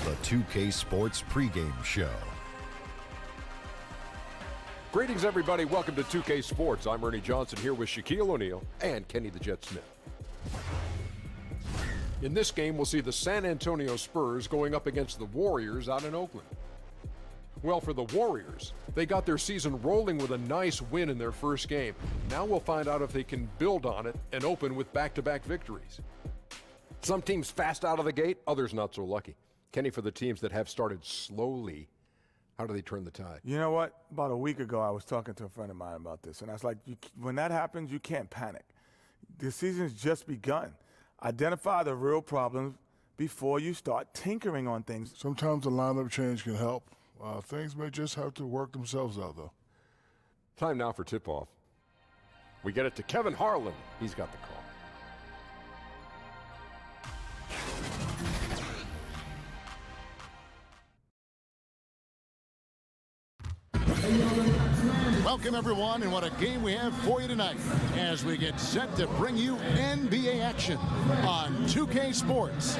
the 2K Sports pregame show. Greetings, everybody. Welcome to 2K Sports. I'm Ernie Johnson here with Shaquille O'Neal and Kenny the Jet Smith. In this game, we'll see the San Antonio Spurs going up against the Warriors out in Oakland. Well, for the Warriors, they got their season rolling with a nice win in their first game. Now we'll find out if they can build on it and open with back-to-back victories. Some teams fast out of the gate, others not so lucky. Kenny, for the teams that have started slowly, how do they turn the tide? You know what? About a week ago, I was talking to a friend of mine about this, and I was like, when that happens, you can't panic. The season's just begun. Identify the real problems before you start tinkering on things. Sometimes a lineup change can help. Things may just have to work themselves out, though. Time now for tip-off. We get it to Kevin Harlan. He's got the call. Welcome, everyone, and what a game we have for you tonight as we get set to bring you NBA action on 2K Sports.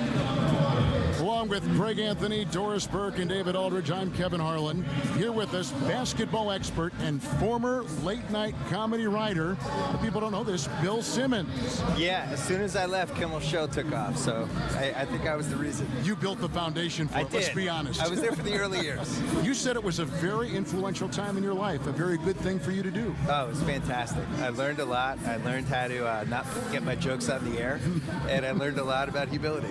Along with Greg Anthony, Doris Burke, and David Aldridge, I'm Kevin Harlan. Here with us, basketball expert and former late-night comedy writer. People don't know this, Bill Simmons. Yeah, as soon as I left, Kimmel's show took off, so I think I was the reason. You built the foundation for it, let's be honest. I was there for the early years. You said it was a very influential time in your life, a very good thing for you to do. Oh, it was fantastic. I learned a lot. I learned how to not get my jokes on the air, and I learned a lot about humility.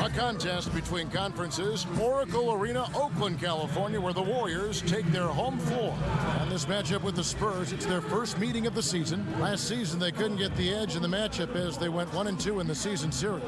A contest between conferences, Oracle Arena, Oakland, California, where the Warriors take their home floor. And this matchup with the Spurs, it's their first meeting of the season. Last season, they couldn't get the edge in the matchup as they went 1-2 in the season series.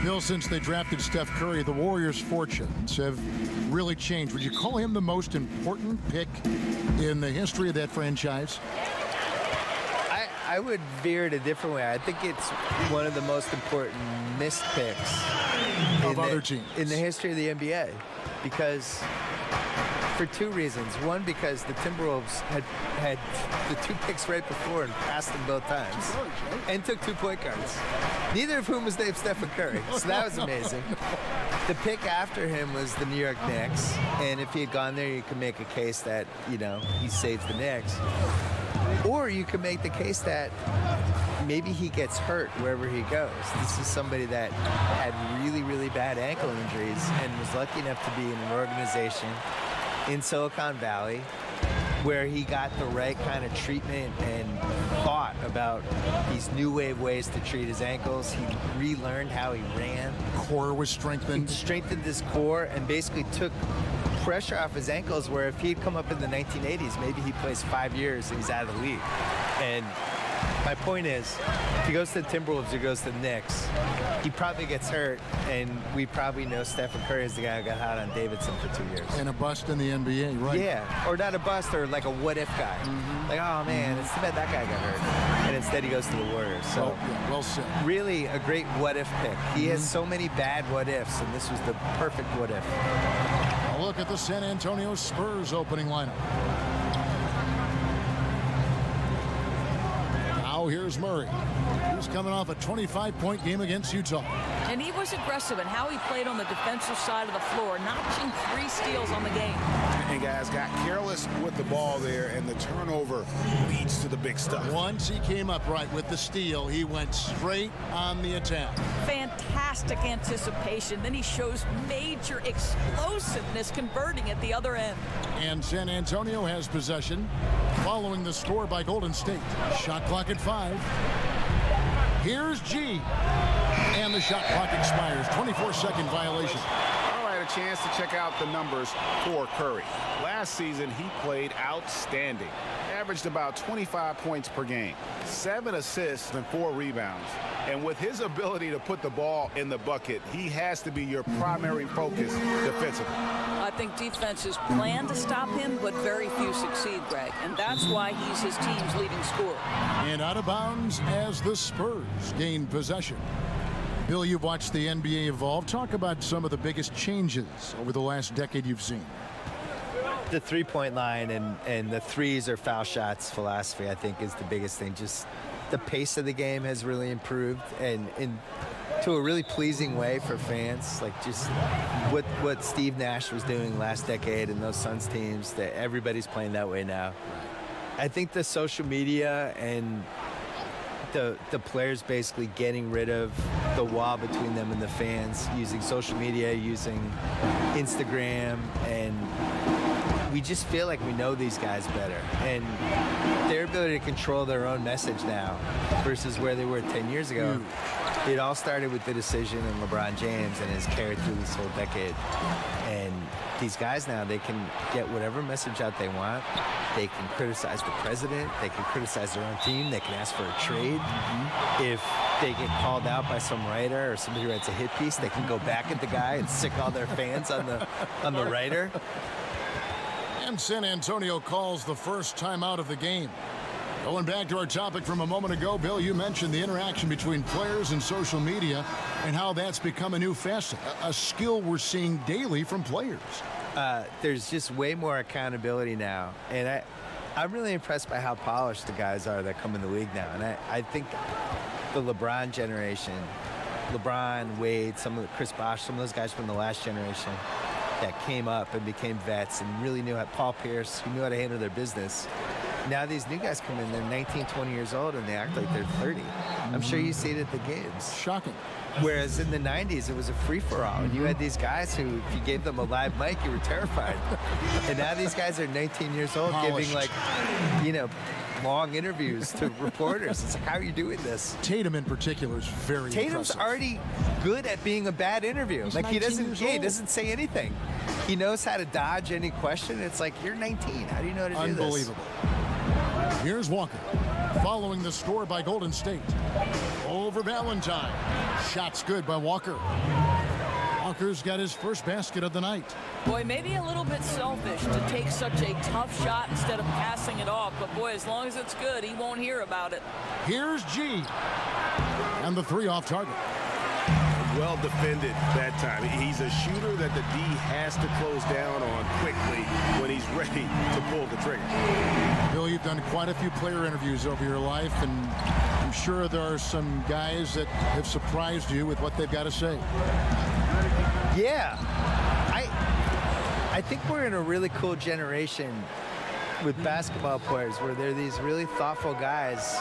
Bill, since they drafted Steph Curry, the Warriors' fortunes have really changed. Would you call him the most important pick in the history of that franchise? I would veer it a different way. I think it's one of the most important missed picks of other teams in the history of the NBA, because for two reasons. One, because the Timberwolves had the two picks right before and passed them both times, and took 2 point guards, neither of whom was named Stephen Curry. So that was amazing. The pick after him was the New York Knicks, and if he had gone there, you could make a case that, you know, he saves the Knicks. Or you could make the case that maybe he gets hurt wherever he goes. This is somebody that had really, really bad ankle injuries and was lucky enough to be in an organization in Silicon Valley where he got the right kind of treatment and thought about these new wave ways to treat his ankles. He relearned how he ran. Core was strengthened. He strengthened his core and basically took pressure off his ankles, where if he'd come up in the 1980s, maybe he plays 5 years and he's out of the league. And my point is, if he goes to the Timberwolves or goes to the Knicks, he probably gets hurt, and we probably know Stephen Curry is the guy who got hot on Davidson for 2 years. And a bust in the NBA, right? Yeah, or not a bust, or like a what-if guy. Like, oh, man, it's too bad that guy got hurt. And instead he goes to the Warriors. So well said. Really a great what-if pick. He has so many bad what-ifs, and this was the perfect what-if. A look at the San Antonio Spurs opening lineup. Now here's Murray, who's coming off a 25-point game against Utah. And he was aggressive in how he played on the defensive side of the floor, notching 3 steals on the game. And guys got careless with the ball there, and the turnover leads to the big stuff. Once he came up right with the steal, he went straight on the attack. Fantastic anticipation. Then he shows major explosiveness converting at the other end. And San Antonio has possession following the score by Golden State. Shot clock at 5. Here's G. And the shot clock expires. 24-second violation. All right, a chance to check out the numbers for Curry. Last season, he played outstanding. Averaged about 25 points per game, 7 assists and 4 rebounds. And with his ability to put the ball in the bucket, he has to be your primary focus defensively. I think defenses plan to stop him, but very few succeed, Greg. And that's why he's his team's leading scorer. And out of bounds as the Spurs gain possession. Bill, you've watched the NBA evolve. Talk about some of the biggest changes over the last decade you've seen. The three-point line and the threes or foul shots philosophy, I think, is the biggest thing. Just the pace of the game has really improved, and to a really pleasing way for fans. Like just what Steve Nash was doing last decade and those Suns teams, that everybody's playing that way now. I think the social media and the players basically getting rid of the wall between them and the fans, using social media, using Instagram, and we just feel like we know these guys better. And their ability to control their own message now versus where they were 10 years ago. It all started with the decision in LeBron James and has carried through this whole decade. And these guys now, they can get whatever message out they want. They can criticize the president. They can criticize their own team. They can ask for a trade. If they get called out by some writer or somebody writes a hit piece, they can go back at the guy and sick all their fans on the writer. And San Antonio calls the first timeout of the game. Going back to our topic from a moment ago, Bill, you mentioned the interaction between players and social media and how that's become a new facet, a skill we're seeing daily from players. There's just way more accountability now. And I'm really impressed by how polished the guys are that come in the league now. And I think the LeBron generation, LeBron, Wade, Chris Bosh, some of those guys from the last generation that came up and became vets and really knew how, Paul Pierce, who knew how to handle their business. Now these new guys come in, they're 19, 20 years old, and they act like they're 30. I'm sure you see it at the games. Shocking. Whereas in the 90s, it was a free-for-all. And you had these guys who, if you gave them a live mic, you were terrified. And now these guys are 19 years old, Polished. giving, long interviews to reporters. It's like, how are you doing this? Tatum in particular is very Tatum's impressive. already good at being a bad interview. He's like he 19 years he old. doesn't say anything. He knows how to dodge any question. It's like, you're 19. How do you know how to do this? Unbelievable. Here's Walker, following the score by Golden State. Over Valentine. Shot's good by Walker. Walker's got his first basket of the night. Boy, maybe a little bit selfish to take such a tough shot instead of passing it off. But, boy, as long as it's good, he won't hear about it. Here's G. And the three off target. Well defended that time. He's a shooter that the D has to close down on quickly when he's ready to pull the trigger. Bill, you've done quite a few player interviews over your life, and I'm sure there are some guys that have surprised you with what they've got to say. Yeah. I think we're in a really cool generation with basketball players where they're these really thoughtful guys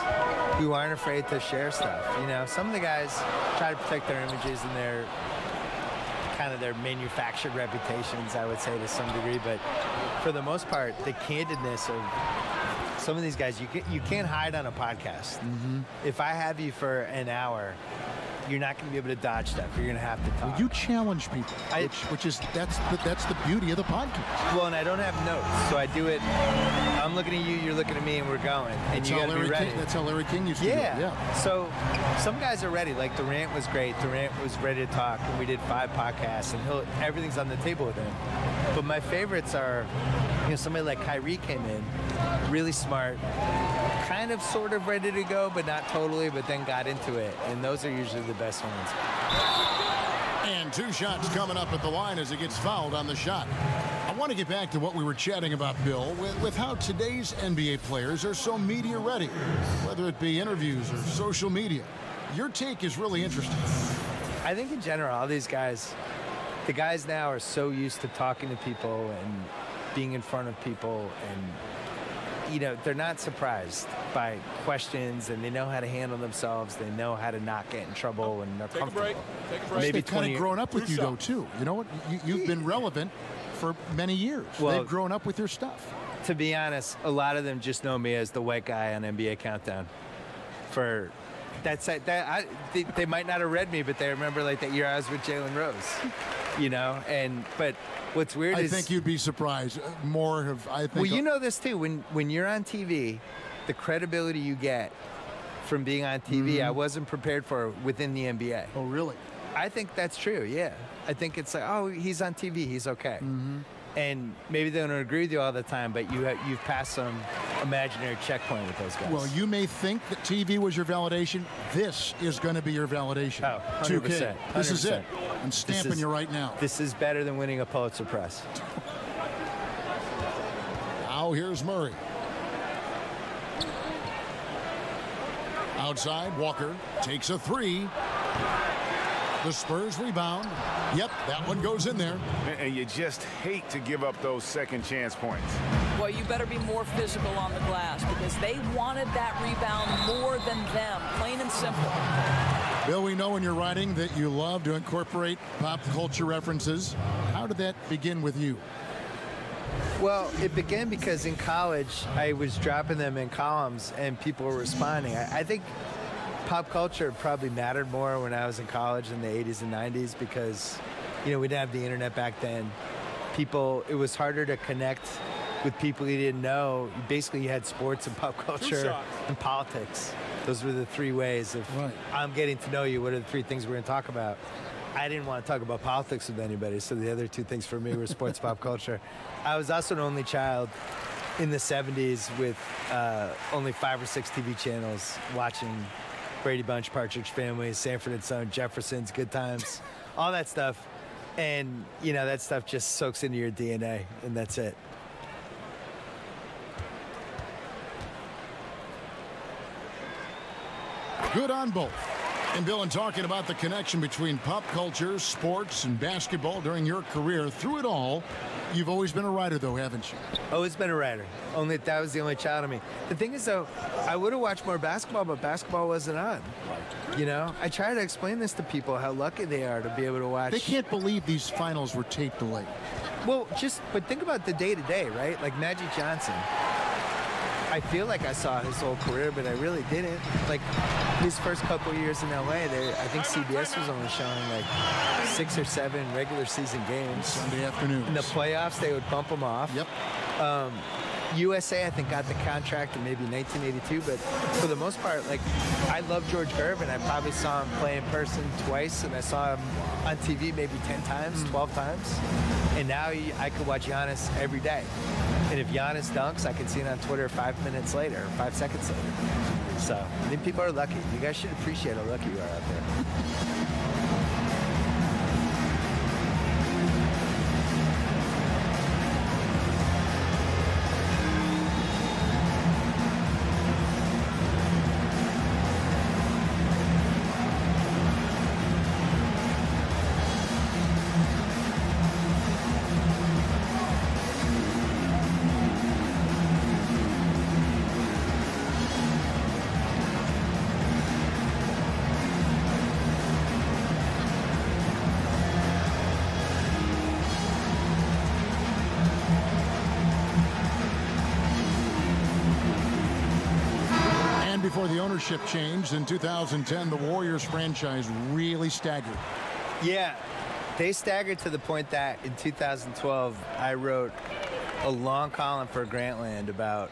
who aren't afraid to share stuff. Some of the guys try to protect their images and their manufactured reputations, I would say, to some degree. But for the most part, the candidness of some of these guys, you can't hide on a podcast. If I have you for an hour, you're not going to be able to dodge stuff. You're going to have to talk. Well, you challenge people, that's the beauty of the podcast. Well, and I don't have notes, so I do it. I'm looking at you, you're looking at me, and we're going. And That's you how got to be Larry ready. King, that's how Larry King used to do it. Yeah. So some guys are ready. Like Durant was great. Durant was ready to talk, and we did 5 podcasts, and everything's on the table with him. But my favorites are, somebody like Kyrie came in, really smart, kind of sort of ready to go, but not totally, but then got into it. And those are usually the best ones. And 2 shots coming up at the line as he gets fouled on the shot. I want to get back to what we were chatting about, Bill, with how today's NBA players are so media ready, whether it be interviews or social media. Your take is really interesting. I think in general, all these guys, the guys now are so used to talking to people and being in front of people, and they're not surprised by questions, and they know how to handle themselves. They know how to not get in trouble, and they're comfortable. Take a break. Maybe they've kind of grown up with you, though, too. You know what? You've been relevant for many years. Well, they've grown up with your stuff. To be honest, a lot of them just know me as the white guy on NBA Countdown. They might not have read me, but they remember like that year I was with Jalen Rose. But what's weird is I think you'd be surprised. I think. Well, you know this too. When you're on TV, the credibility you get from being on TV, I wasn't prepared for within the NBA. Oh, really? I think that's true. Yeah, I think it's like, oh, he's on TV, he's okay. And maybe they don't agree with you all the time, but you've passed some imaginary checkpoint with those guys. Well, you may think that TV was your validation. This is going to be your validation. Oh, 100%. 2K. This is 100%. it. I'm stamping you right now. This is better than winning a Pulitzer Prize. Now here's Murray. Outside, Walker takes a three. The Spurs rebound. Yep, that one goes in there. And you just hate to give up those second chance points. Well, you better be more physical on the glass because they wanted that rebound more than them, plain and simple. Bill, we know in your writing that you love to incorporate pop culture references. How did that begin with you? Well, it began because in college, I was dropping them in columns and people were responding. I think pop culture probably mattered more when I was in college in the 80s and 90s because, we didn't have the internet back then. It was harder to connect with people you didn't know. Basically, you had sports and pop culture and politics. Those were the three ways of I'm getting to know you. What are the three things we're going to talk about? I didn't want to talk about politics with anybody, so the other two things for me were sports, pop culture. I was also an only child in the 70s with only 5 or 6 TV channels watching Brady Bunch, Partridge Family, Sanford and Son, Jefferson's, Good Times, all that stuff. And, that stuff just soaks into your DNA, and that's it. Good on both. And Bill, in talking about the connection between pop culture, sports, and basketball during your career, through it all, you've always been a writer, though, haven't you? Always been a writer. Only that was the only child of me. The thing is, though, I would have watched more basketball, but basketball wasn't on. I try to explain this to people, how lucky they are to be able to watch. They can't believe these finals were tape delayed. Well, but think about the day-to-day, right? Like Magic Johnson. I feel like I saw his whole career, but I really didn't. Like, his first couple years in LA, I think CBS was only showing like 6 or 7 regular season games. Sunday afternoons. In the playoffs, they would bump them off. Yep. USA, I think, got the contract in maybe 1982, but for the most part, like, I love George Gervin. I probably saw him play in person twice, and I saw him on TV maybe 10 times, 12 times. And now I could watch Giannis every day. And if Giannis dunks, I can see it on Twitter 5 minutes later, 5 seconds later. So I think people are lucky. You guys should appreciate how lucky you are out there. Before the ownership changed in 2010, the Warriors franchise really staggered. Yeah, they staggered to the point that in 2012, I wrote a long column for Grantland about,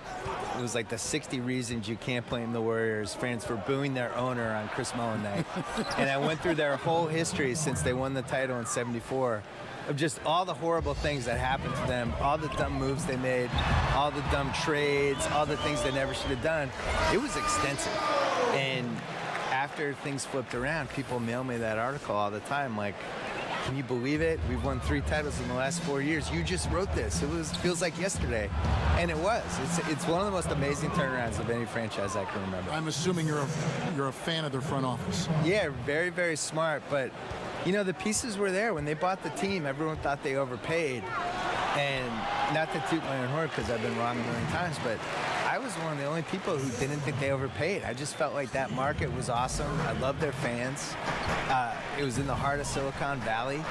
it was like the 60 reasons you can't blame the Warriors fans for booing their owner on Chris Mullin night. And I went through their whole history since they won the title in '74. Of just all the horrible things that happened to them, all the dumb moves they made, all the dumb trades, all the things they never should have done. It was extensive. And after things flipped around, people mail me that article all the time, like, can you believe it? We've won 3 titles in the last 4 years. You just wrote this. Feels like yesterday. And it was. It's one of the most amazing turnarounds of any franchise I can remember. I'm assuming you're a fan of their front office. Yeah, very, very smart, but the pieces were there. When they bought the team, everyone thought they overpaid. And not to toot my own horn because I've been wrong a million times, but I was one of the only people who didn't think they overpaid. I just felt like that market was awesome. I loved their fans. It was in the heart of Silicon Valley.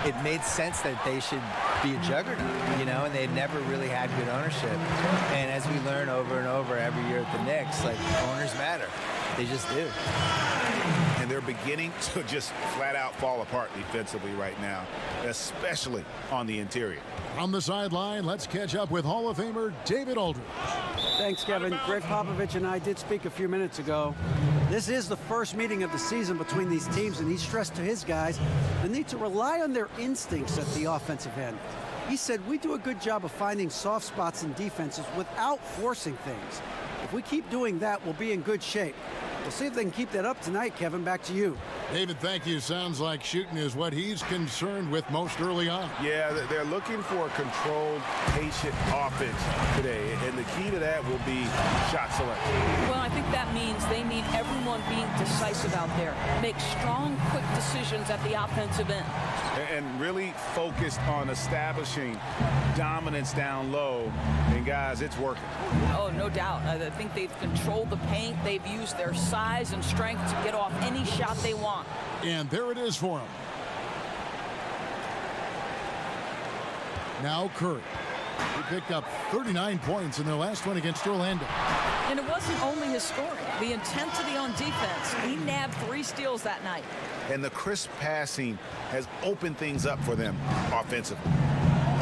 It made sense that they should be a juggernaut, and they had never really had good ownership. And as we learn over and over every year at the Knicks, like, owners matter. They just do. and they're beginning to just flat out fall apart defensively right now, especially on the interior. On the sideline, let's catch up with Hall of Famer David Aldridge. Thanks, Kevin. Greg Popovich and I did speak a few minutes ago. This is the first meeting of the season between these teams, and he stressed to his guys the need to rely on their instincts at the offensive end. He said, we do a good job of finding soft spots in defenses without forcing things. If we keep doing that, we'll be in good shape. We'll see if they can keep that up tonight, Kevin. Back to you. David, thank you. Sounds like shooting is what he's concerned with most early on. Yeah, they're looking for a controlled, patient offense today, and the key to that will be shot selection. Well, I think that means they need everyone being decisive out there. Make strong, quick decisions at the offensive end. And really focused on establishing dominance down low. And, guys, it's working. Oh, no doubt. I think they've controlled the paint. They've used their size and strength to get off any shot they want. And there it is for him. Now Curry. He picked up 39 points in their last one against Orlando. And it wasn't only his scoring. The intensity on defense. He nabbed 3 steals that night. And the crisp passing has opened things up for them offensively.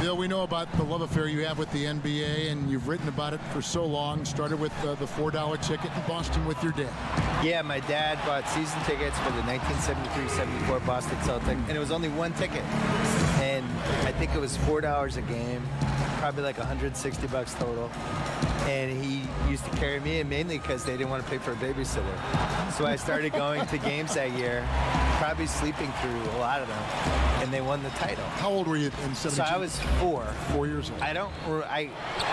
Bill, we know about the love affair you have with the NBA, and you've written about it for so long. Started with the $4 ticket in Boston with your dad. Yeah, my dad bought season tickets for the 1973-74 Boston Celtics, and it was only one ticket. And I think it was $4 a game, probably like $160 total. And he used to carry me in mainly because they didn't want to pay for a babysitter. So I started going to games that year, probably sleeping through a lot of them, and they won the title. How old were you in 17? So I was 4. 4 years old. I'm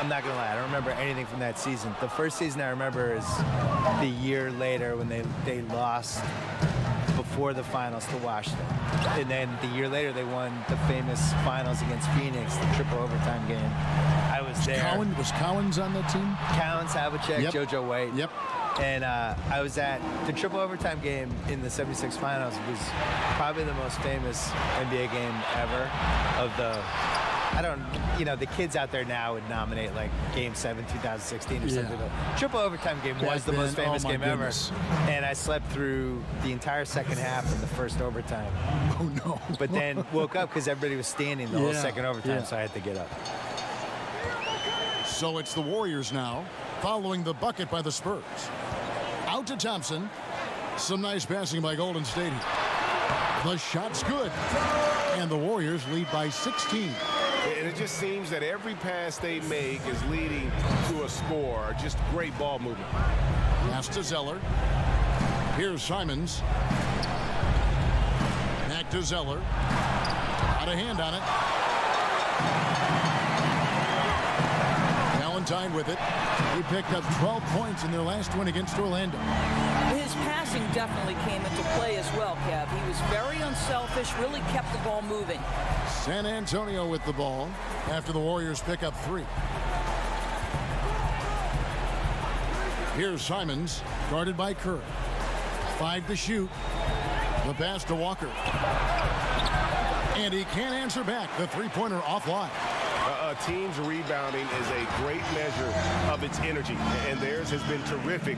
not gonna lie, I don't remember anything from that season. The first season I remember is the year later when they lost before the finals to Washington. And then the year later they won the famous finals against Phoenix, the triple overtime game. I was there. Was Cowens on that team? Cowens, Havlicek, Yep. JoJo White. Yep. And I was at the triple overtime game in the 76 finals. It was probably the most famous NBA game ever of the kids out there now would nominate like Game 7, 2016 or something. The triple overtime game was the most famous game ever. And I slept through the entire second half and the first overtime. Oh, no. But then woke up because everybody was standing the whole second overtime, so I had to get up. So it's the Warriors now, following the bucket by the Spurs. Out to Thompson. Some nice passing by Golden State. The shot's good. And the Warriors lead by 16. And it just seems that every pass they make is leading to a score. Just great ball movement. Pass to Zeller. Here's Simons. Back to Zeller. Got a hand on it. Valentine with it. He picked up 12 points in their last one against Orlando. His passing definitely came into play as well, Kev. He was very unselfish, really kept the ball moving. San Antonio with the ball after the Warriors pick up 3. Here's Simons, guarded by Curry. 5 to shoot. The pass to Walker. And he can't answer back. The three-pointer offline. A team's rebounding is a great measure of its energy, and theirs has been terrific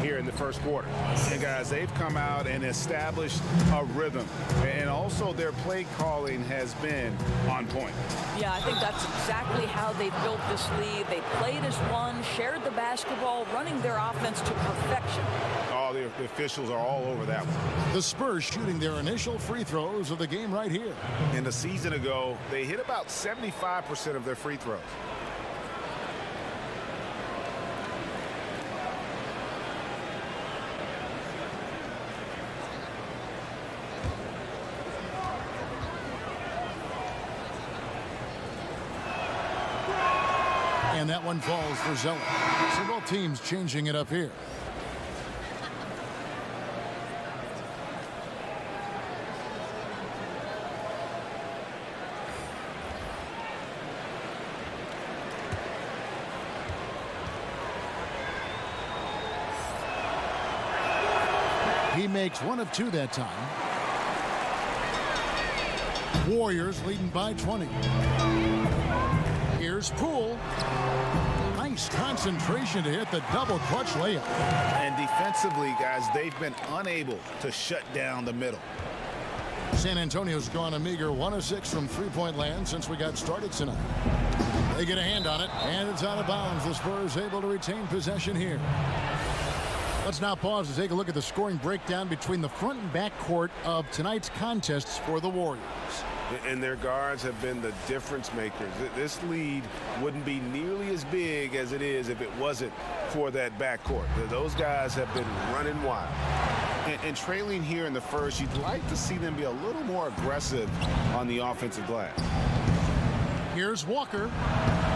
here in the first quarter. And guys, they've come out and established a rhythm, and also their play calling has been on point. Yeah, I think that's exactly how they built this lead. They played as one, shared the basketball, running their offense to perfection. All the officials are all over that one. The Spurs shooting their initial free throws of the game right here. And a season ago, they hit about 75% of their free throws. And that one falls for Zeller. So both teams changing it up here. He makes 1 of 2 that time. Warriors leading by 20. Here's Poole. Nice Nice concentration to hit the double clutch layup. And defensively, guys, they've been unable to shut down the middle. San Antonio's gone a meager 1 of 6 from three-point land since we got started tonight. They get a hand on it, and it's out of bounds. The Spurs able to retain possession here. Let's now pause to take a look at the scoring breakdown between the front and back court of tonight's contests for the Warriors. And their guards have been the difference makers. This lead wouldn't be nearly as big as it is if it wasn't for that backcourt. Those guys have been running wild. And trailing here in the first, you'd like to see them be a little more aggressive on the offensive glass. Here's Walker.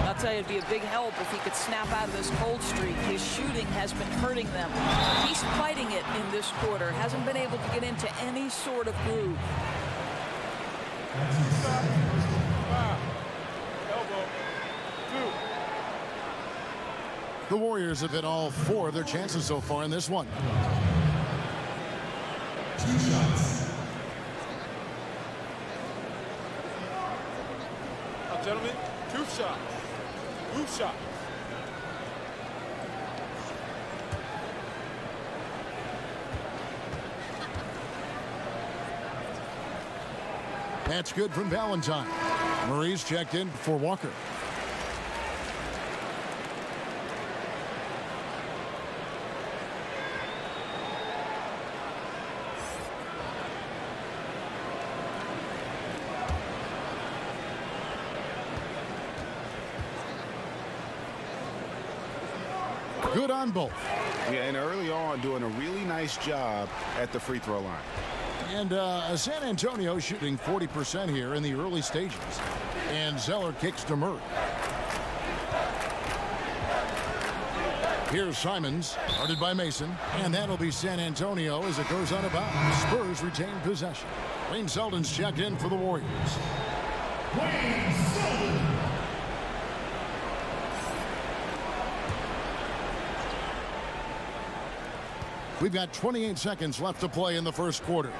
I'll tell you, it'd be a big help if he could snap out of this cold streak. His shooting has been hurting them. He's fighting it in this quarter. Hasn't been able to get into any sort of groove. The Warriors have hit all 4 of their chances so far in this one. 2 shots. Gentlemen, 2 shots. 2 shots. That's good from Valentine. Murray's checked in for Walker. Good on both. Yeah, and early on doing a really nice job at the free throw line. And San Antonio shooting 40% here in the early stages. And Zeller kicks to Murray. Here's Simons, guarded by Mason. And that'll be San Antonio as it goes out of bounds. Spurs retain possession. Wayne Selden's checked in for the Warriors. Wayne Selden. We've got 28 seconds left to play in the first quarter.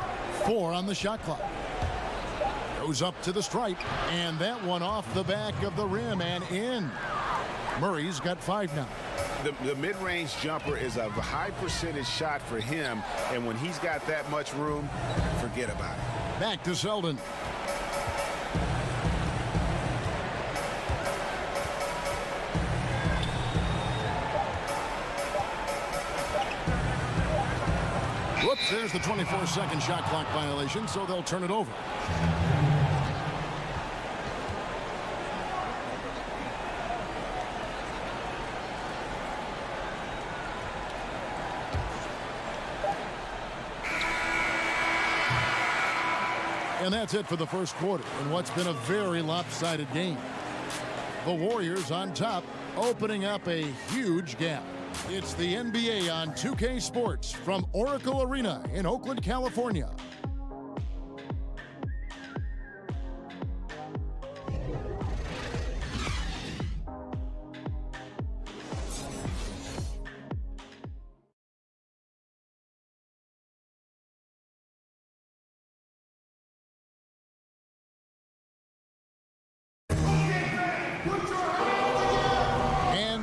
4 on the shot clock. Goes up to the stripe, and that one off the back of the rim and in. Murray's got 5 now. The mid-range jumper is a high percentage shot for him, and when he's got that much room, forget about it. Back to Selden. Whoops, there's the 24-second shot clock violation, so they'll turn it over. And that's it for the first quarter in what's been a very lopsided game. The Warriors on top, opening up a huge gap. It's the NBA on 2K Sports from Oracle Arena in Oakland, California.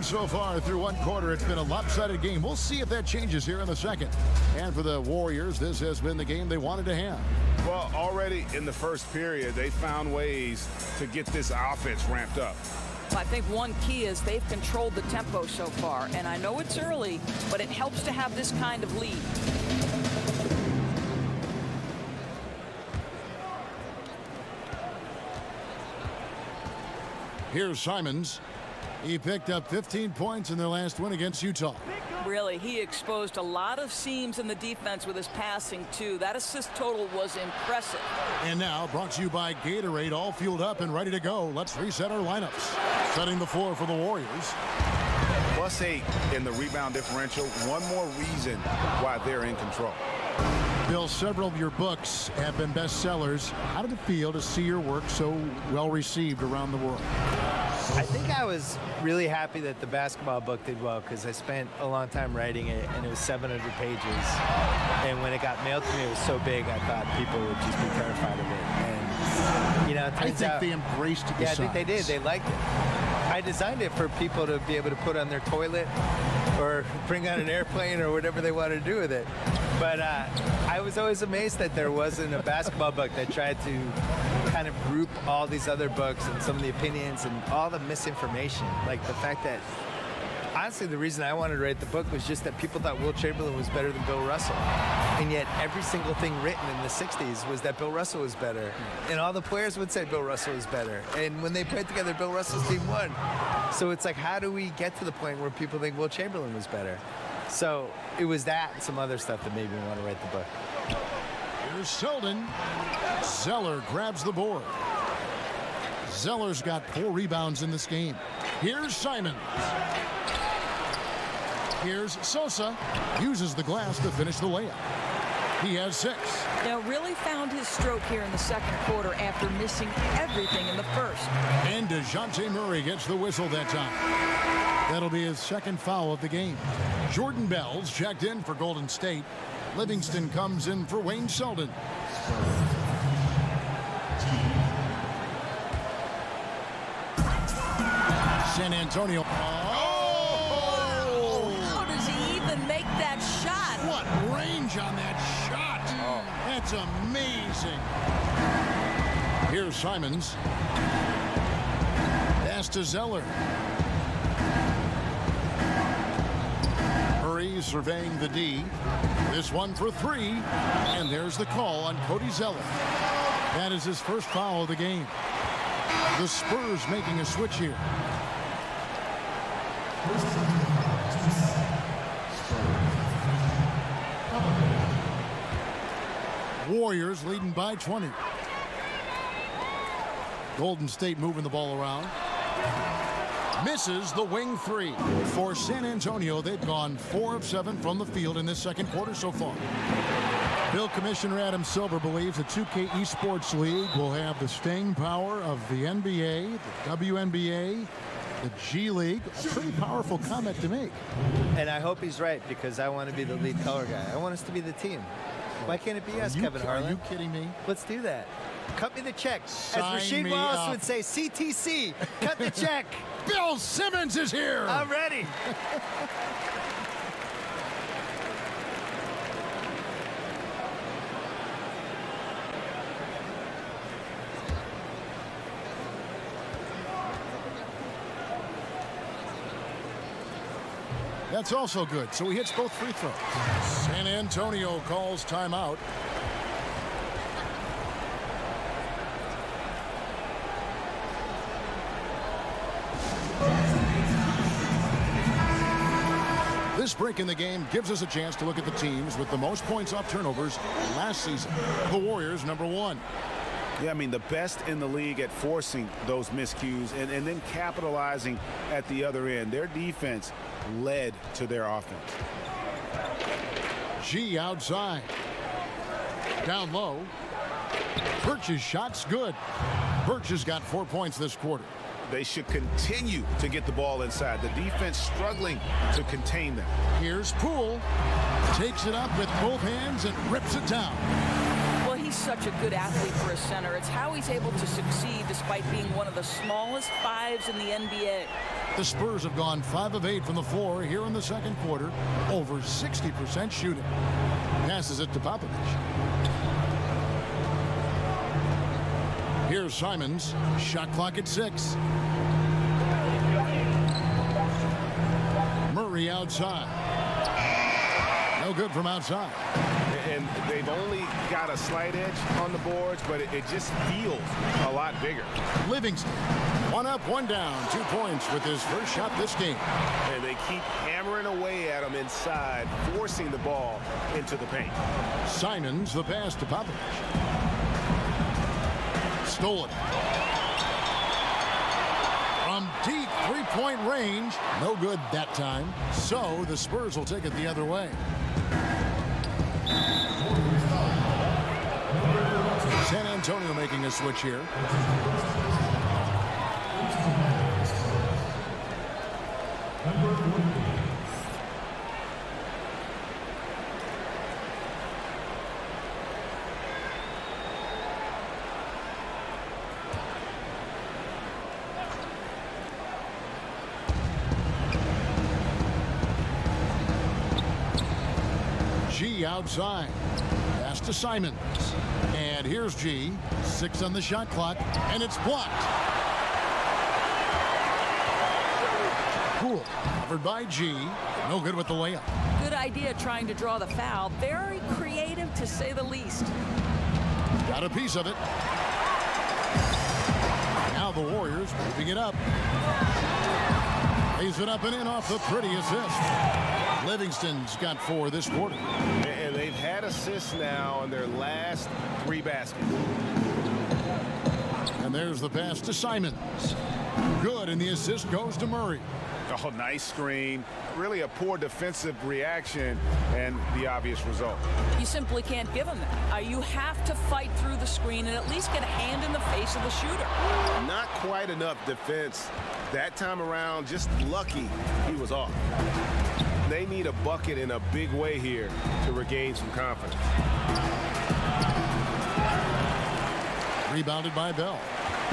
So far through one quarter, it's been a lopsided game. We'll see if that changes here in the second. And for the Warriors, this has been the game they wanted to have. Well, already in the first period, they found ways to get this offense ramped up. I think one key is they've controlled the tempo so far. And I know it's early, but it helps to have this kind of lead. Here's Simons. He picked up 15 points in their last win against Utah. Really, he exposed a lot of seams in the defense with his passing, too. That assist total was impressive. And now, brought to you by Gatorade, all fueled up and ready to go. Let's reset our lineups. Setting the floor for the Warriors. +8 in the rebound differential. One more reason why they're in control. Bill, several of your books have been bestsellers. How did it feel to see your work so well received around the world? I think I was really happy that the basketball book did well because I spent a long time writing it, and it was 700 pages. And when it got mailed to me, it was so big, I thought people would just be terrified of it. And, you know, it turns out, they embraced it. Yeah, I think they did. They liked it. I designed it for people to be able to put on their toilet or bring on an airplane or whatever they want to do with it. But I was always amazed that there wasn't a basketball book that tried to kind of group all these other books and some of the opinions and all the misinformation. Like the fact that, honestly, the reason I wanted to write the book was just that people thought Wilt Chamberlain was better than Bill Russell. And yet every single thing written in the 60s was that Bill Russell was better. And all the players would say Bill Russell was better. And when they played together, Bill Russell's team won. So it's like, how do we get to the point where people think Wilt Chamberlain was better? So it was that and some other stuff that made me want to write the book. Here's Selden. Zeller grabs the board. Zeller's got 4 rebounds in this game. Here's Simons. Here's Sosa. Uses the glass to finish the layup. He has 6. Now really found his stroke here in the second quarter after missing everything in the first. And DeJounte Murray gets the whistle that time. That'll be his second foul of the game. Jordan Bell's checked in for Golden State. Livingston comes in for Wayne Selden. San Antonio. How does he even make that shot? What range on that shot? That's amazing. Here's Simons. Pass to Zeller. Murray surveying the D. This one for 3. And there's the call on Cody Zeller. That is his first foul of the game. The Spurs making a switch here. Warriors leading by 20. Golden State moving the ball around. Misses the wing 3. For San Antonio, they've gone 4 of 7 from the field in this second quarter so far. Bill Commissioner Adam Silver believes the 2K Esports League will have the staying power of the NBA, the WNBA, the G League. A pretty powerful comment to make. And I hope he's right, because I want to be the lead color guy. I want us to be the team. Why can't it be us, Kevin Harlan? Are you kidding me? Let's do that. Cut me the check. Sign As Rasheed me Wallace up. would say, CTC, cut the check. Bill Simmons is here. I'm ready. That's also good. So he hits both free throws. San Antonio calls timeout. This break in the game gives us a chance to look at the teams with the most points off turnovers last season. The Warriors, number 1. Yeah, I mean, the best in the league at forcing those miscues and then capitalizing at the other end. Their defense led to their offense. G outside. Down low. Birch's shot's good. Birch has got 4 points this quarter. They should continue to get the ball inside. The defense struggling to contain them. Here's Poole. Takes it up with both hands and rips it down. Well, he's such a good athlete for a center. It's how he's able to succeed despite being one of the smallest 5s in the NBA. The Spurs have gone 5 of 8 from the floor here in the second quarter. Over 60% shooting. Passes it to Popovich. Here's Simons. Shot clock at 6. Murray outside. No good from outside. And they've only got a slight edge on the boards, but it just feels a lot bigger. Livingston. 1 up, 1 down. 2 points with his first shot this game. And they keep hammering away at him inside, forcing the ball into the paint. Simons, the pass to Popovich. Stolen. From deep three-point range. No good that time. So the Spurs will take it the other way. San Antonio making a switch here. G outside. Pass to Simons. And here's G. 6 on the shot clock, and it's blocked. Poole covered by G. No good with the layup. Good idea trying to draw the foul. Very creative, to say the least. Got a piece of it. Now the Warriors moving it up. Lays it up and in off the pretty assist. Livingston's got 4 this quarter. And they've had assists now on their last 3 baskets. And there's the pass to Simons. Good, and the assist goes to Murray. Oh, nice screen. Really a poor defensive reaction, and the obvious result. You simply can't give him that. You have to fight through the screen and at least get a hand in the face of the shooter. Not quite enough defense that time around. Just lucky he was off. They need a bucket in a big way here to regain some confidence. Rebounded by Bell.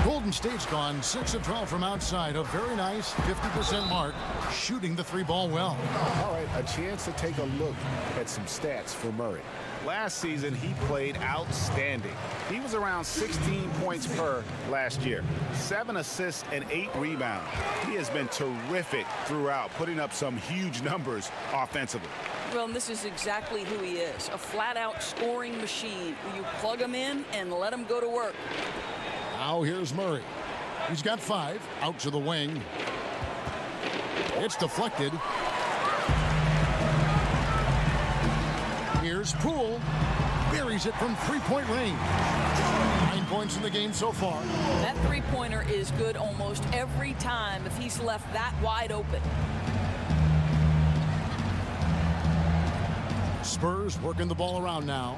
Golden State's gone 6 of 12 from outside. A very nice 50% mark, shooting the 3-ball well. All right, a chance to take a look at some stats for Murray. Last season, he played outstanding. He was around 16 points per last year. 7 assists and 8 rebounds. He has been terrific throughout, putting up some huge numbers offensively. Well, and this is exactly who he is. A flat-out scoring machine. You plug him in and let him go to work. Now here's Murray. He's got 5 out to the wing. It's deflected. Here's Poole. Buries it from 3-point range. 9 points in the game so far. That 3-pointer is good almost every time if he's left that wide open. Spurs working the ball around now.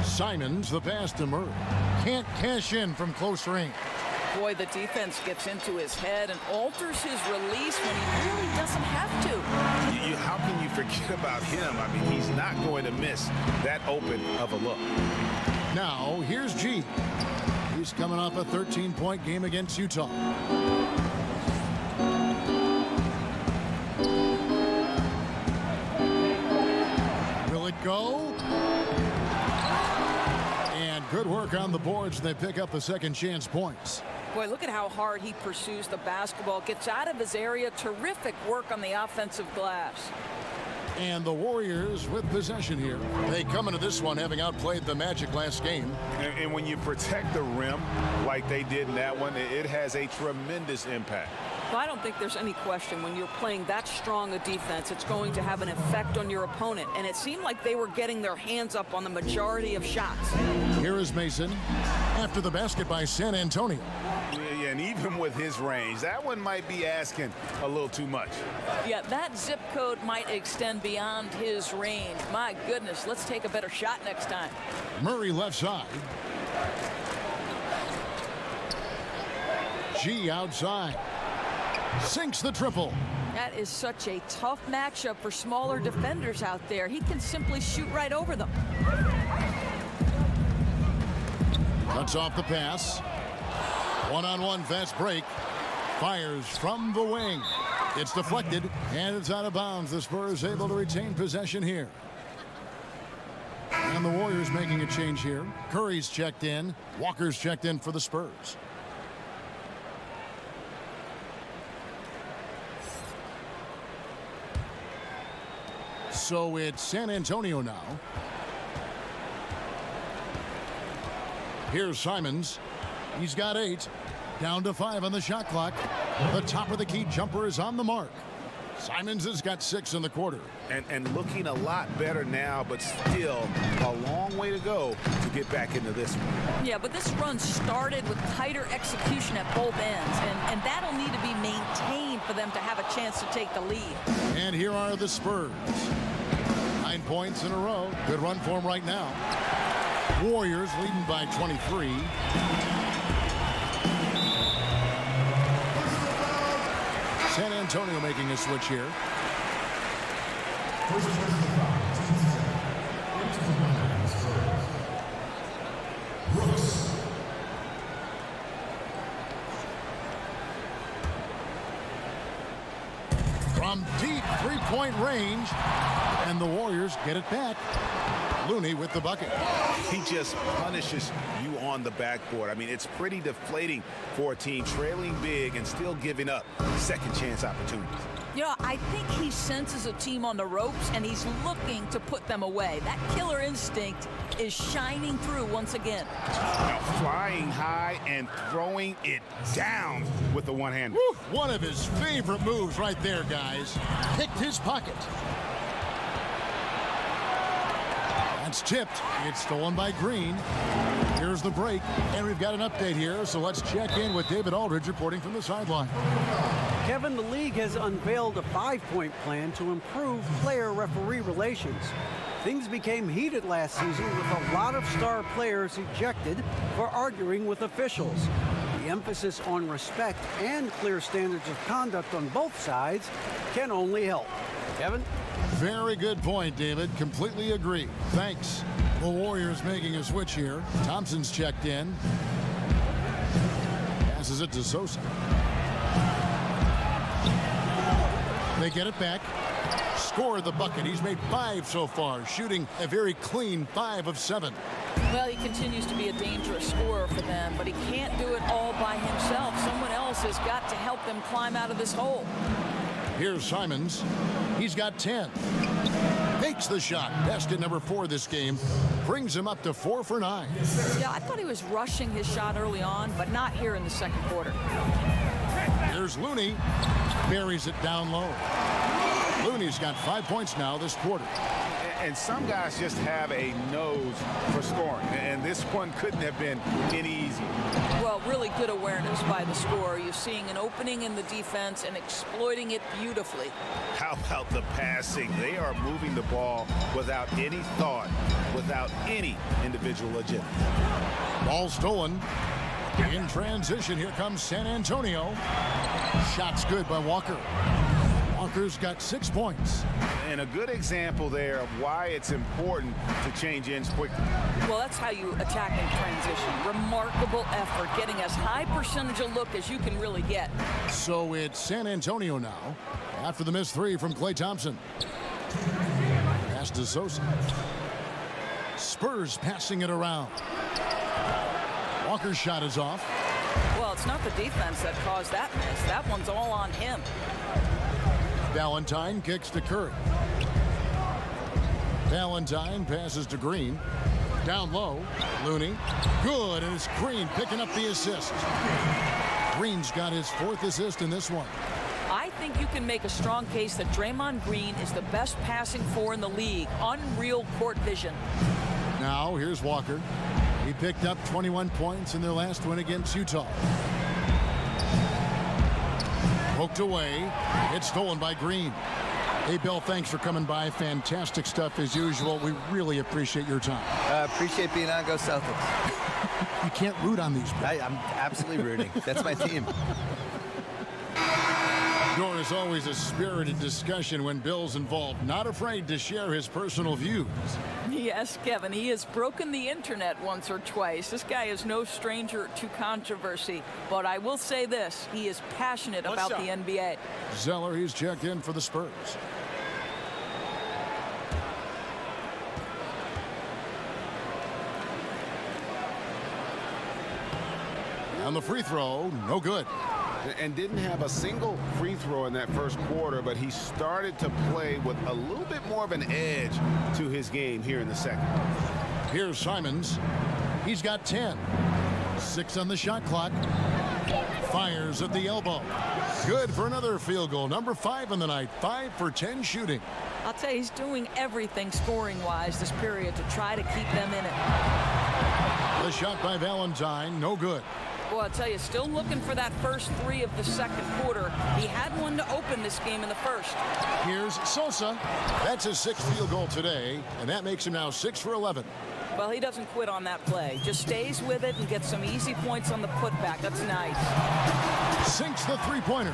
Simons, the pass to Murray. Can't cash in from close range. Boy, the defense gets into his head and alters his release when he really doesn't have to. How can you forget about him? I mean, he's not going to miss that open of a look. Now, here's G. He's coming off a 13-point game against Utah. Will it go? And good work on the boards. They pick up the second chance points. Boy, look at how hard he pursues the basketball. Gets out of his area. Terrific work on the offensive glass. And the Warriors with possession here. They come into this one having outplayed the Magic last game. And when you protect the rim like they did in that one, it has a tremendous impact. Well, I don't think there's any question when you're playing that strong a defense, it's going to have an effect on your opponent. And it seemed like they were getting their hands up on the majority of shots. Here is Mason after the basket by San Antonio. Yeah, and even with his range, that one might be asking a little too much. Yeah, that zip code might extend beyond his range. My goodness, let's take a better shot next time. Murray left side. G outside. Sinks the triple. That is such a tough matchup for smaller defenders out there. He can simply shoot right over them. Cuts off the pass. One-on-one fast break. Fires from the wing. It's deflected, and it's out of bounds. The Spurs able to retain possession here. And the Warriors making a change here. Curry's checked in. Walker's checked in for the Spurs. So it's San Antonio now. Here's Simons. He's got 8. Down to 5 on the shot clock. The top of the key jumper is on the mark. Simons has got 6 in the quarter. And looking a lot better now, but still a long way to go to get back into this one. Yeah, but this run started with tighter execution at both ends, and that'll need to be maintained for them to have a chance to take the lead. And here are the Spurs. 9 points in a row. Good run for them right now. Warriors leading by 23. San Antonio making a switch here. From deep 3-point range, and the Warriors get it back. Looney with the bucket. He just punishes you on the backboard. I mean, it's pretty deflating for a team trailing big and still giving up second chance opportunities. You know, I think he senses a team on the ropes, and he's looking to put them away. That killer instinct is shining through once again. Now flying high and throwing it down with the one-hander. One of his favorite moves right there, guys. Picked his pocket. That's tipped. It's stolen by Green. Here's the break, and we've got an update here, so let's check in with David Aldridge reporting from the sideline. Kevin, the league has unveiled a 5-point plan to improve player-referee relations. Things became heated last season with a lot of star players ejected for arguing with officials. The emphasis on respect and clear standards of conduct on both sides can only help. Kevin? Very good point, David. Completely agree. Thanks. The Warriors making a switch here. Thompson's checked in. Passes it to Sosa. They get it back. Score the bucket. He's made 5 so far, shooting a very clean 5 of 7. Well, he continues to be a dangerous scorer for them, but he can't do it all by himself. Someone else has got to help them climb out of this hole. Here's Simons. He's got 10. Makes the shot. Best at number 4 this game. Brings him up to 4 for 9. Yeah, I thought he was rushing his shot early on, but not here in the second quarter. Here's Looney. Buries it down low. Looney's got 5 points now this quarter. And some guys just have a nose for scoring, and this one couldn't have been any easier. Well, really good awareness by the scorer. You're seeing an opening in the defense and exploiting it beautifully. How about the passing? They are moving the ball without any thought, without any individual agenda. Ball stolen. In transition, here comes San Antonio. Shot's good by Walker. Walker's got 6 points. And a good example there of why it's important to change ends quickly. Well, that's how you attack in transition. Remarkable effort, getting as high percentage of look as you can really get. So it's San Antonio now, after the missed 3 from Klay Thompson. Pass to Sosa. Spurs passing it around. Walker's shot is off. Well, it's not the defense that caused that miss. That one's all on him. Valentine kicks to Curry. Valentine passes to Green. Down low, Looney. Good, and it's Green picking up the assist. Green's got his 4th assist in this one. I think you can make a strong case that Draymond Green is the best passing 4 in the league. Unreal court vision. Now, here's Walker. He picked up 21 points in their last win against Utah. Poked away. It's stolen by Green. Hey, Bill, thanks for coming by. Fantastic stuff as usual. We really appreciate your time. Appreciate being on. Go Celtics. You can't root on these. I'm absolutely rooting. That's my team. There is always a spirited discussion when Bill's involved. Not afraid to share his personal views. Yes, Kevin, he has broken the internet once or twice. This guy is no stranger to controversy. But I will say this, he is passionate about the NBA. Zeller, he's checked in for the Spurs. And the free throw, no good. And didn't have a single free throw in that first quarter, but he started to play with a little bit more of an edge to his game here in the second. Here's Simons. He's got 10. 6 on the shot clock. Fires at the elbow. Good for another field goal. Number 5 in the night. 5 for 10 shooting. I'll tell you, he's doing everything scoring-wise this period to try to keep them in it. The shot by Valentine, no good. Well, I'll tell you, still looking for that first 3 of the second quarter. He had one to open this game in the first. Here's Sosa. That's his 6th field goal today, and that makes him now 6 for 11. Well, he doesn't quit on that play. Just stays with it and gets some easy points on the putback. That's nice. Sinks the three-pointer.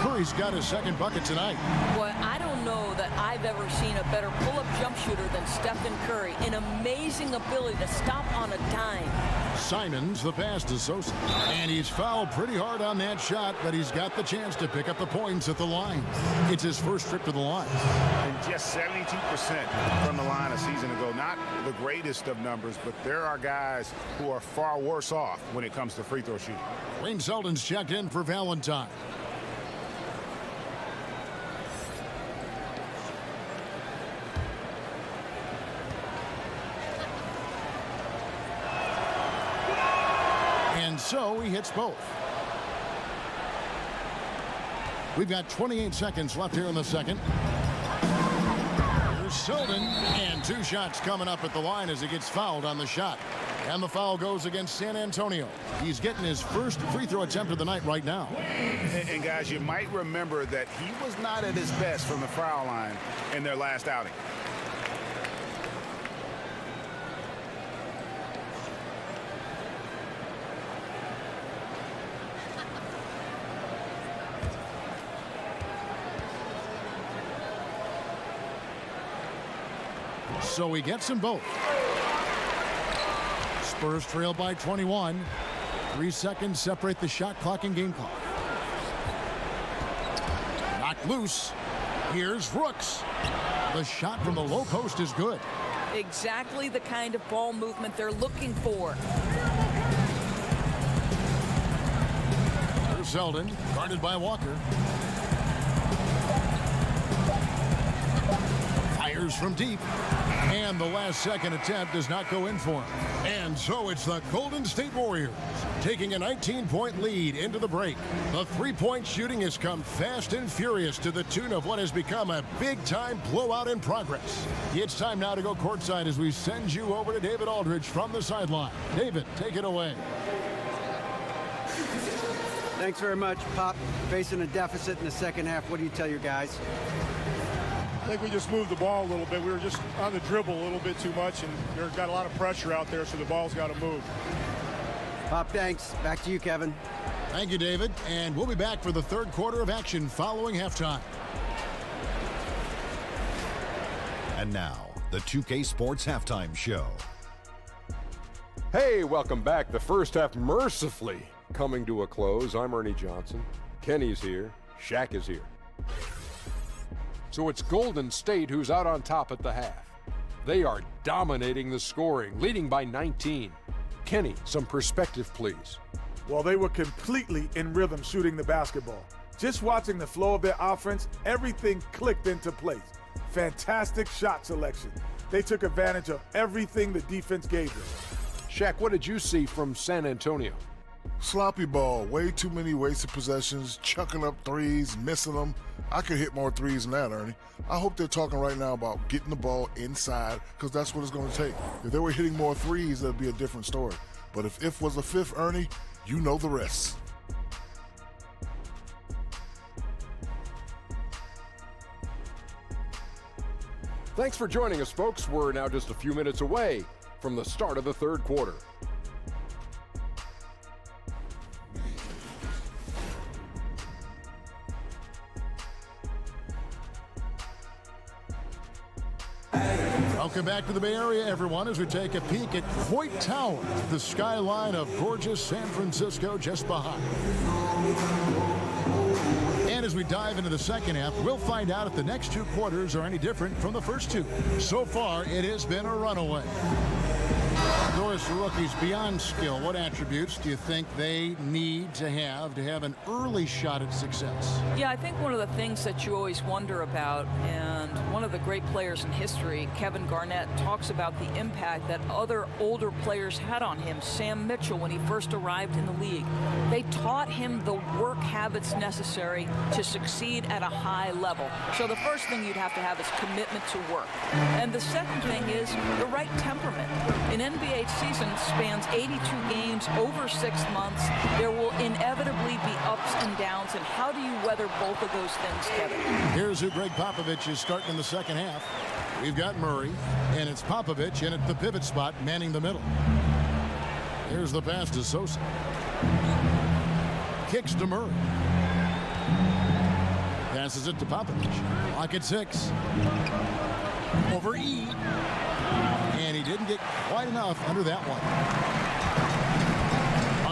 Curry's got his 2nd bucket tonight. Boy, I don't know that I've ever seen a better pull-up jump shooter than Stephen Curry. An amazing ability to stop on a dime. Simons the pass to Sosa. And he's fouled pretty hard on that shot, but he's got the chance to pick up the points at the line. It's his first trip to the line. And just 72% from the line a season ago. Not the greatest of numbers, but there are guys who are far worse off when it comes to free throw shooting. Wayne Selden's checked in for Valentine. And so he hits both. We've got 28 seconds left here in the second. Here's Selden, and 2 shots coming up at the line as he gets fouled on the shot. And the foul goes against San Antonio. He's getting his first free throw attempt of the night right now. And guys, you might remember that he was not at his best from the foul line in their last outing. So he gets them both. Spurs trail by 21. 3 seconds separate the shot clock and game clock. Knocked loose. Here's Brooks. The shot from the low post is good. Exactly the kind of ball movement they're looking for. Here's Selden, guarded by Walker. Fires from deep. And the last second attempt does not go in for him. And so it's the Golden State Warriors taking a 19-point lead into the break. The three-point shooting has come fast and furious to the tune of what has become a big-time blowout in progress. It's time now to go courtside as we send you over to David Aldridge from the sideline. David, take it away. Thanks very much, Pop. Facing a deficit in the second half, what do you tell your guys? I think we just moved the ball a little bit. We were just on the dribble a little bit too much, and there's got a lot of pressure out there, so the ball's got to move. Pop, thanks. Back to you, Kevin. Thank you, David. And we'll be back for the third quarter of action following halftime. And now, the 2K Sports Halftime Show. Hey, welcome back. The first half mercifully coming to a close. I'm Ernie Johnson. Kenny's here. Shaq is here. So it's Golden State who's out on top at the half. They are dominating the scoring, leading by 19. Kenny, some perspective, please. Well, they were completely in rhythm shooting the basketball. Just watching the flow of their offense, everything clicked into place. Fantastic shot selection. They took advantage of everything the defense gave them. Shaq, what did you see from San Antonio? Sloppy ball, way too many wasted possessions, chucking up threes, missing them. I could hit more threes than that, Ernie. I hope they're talking right now about getting the ball inside, because that's what it's going to take. If they were hitting more threes, that'd be a different story. But if was a fifth, Ernie, you know the rest. Thanks for joining us, folks. We're now just a few minutes away from the start of the third quarter. Welcome back to the Bay Area, everyone, as we take a peek at Hoyt Tower, the skyline of gorgeous San Francisco just behind. And as we dive into the second half, we'll find out if the next 2 quarters are any different from the first 2. So far, it has been a runaway. Doris, the rookies, beyond skill, what attributes do you think they need to have an early shot at success? Yeah, I think one of the things that you always wonder about, and one of the great players in history, Kevin Garnett, talks about the impact that other older players had on him. Sam Mitchell, when he first arrived in the league, they taught him the work habits necessary to succeed at a high level. So the first thing you'd have to have is commitment to work. And the second thing is the right temperament. An NBA season spans 82 games over 6 months. There will inevitably be ups and downs, and how do you weather both of those things, Kevin? Here's who Greg Popovich is starting in the second half. We've got Murray, and it's Popovich in at the pivot spot, manning the middle. Here's the pass to Sosa. Kicks to Murray. Passes it to Popovich. Clock at 6. Over E. And he didn't get quite enough under that one.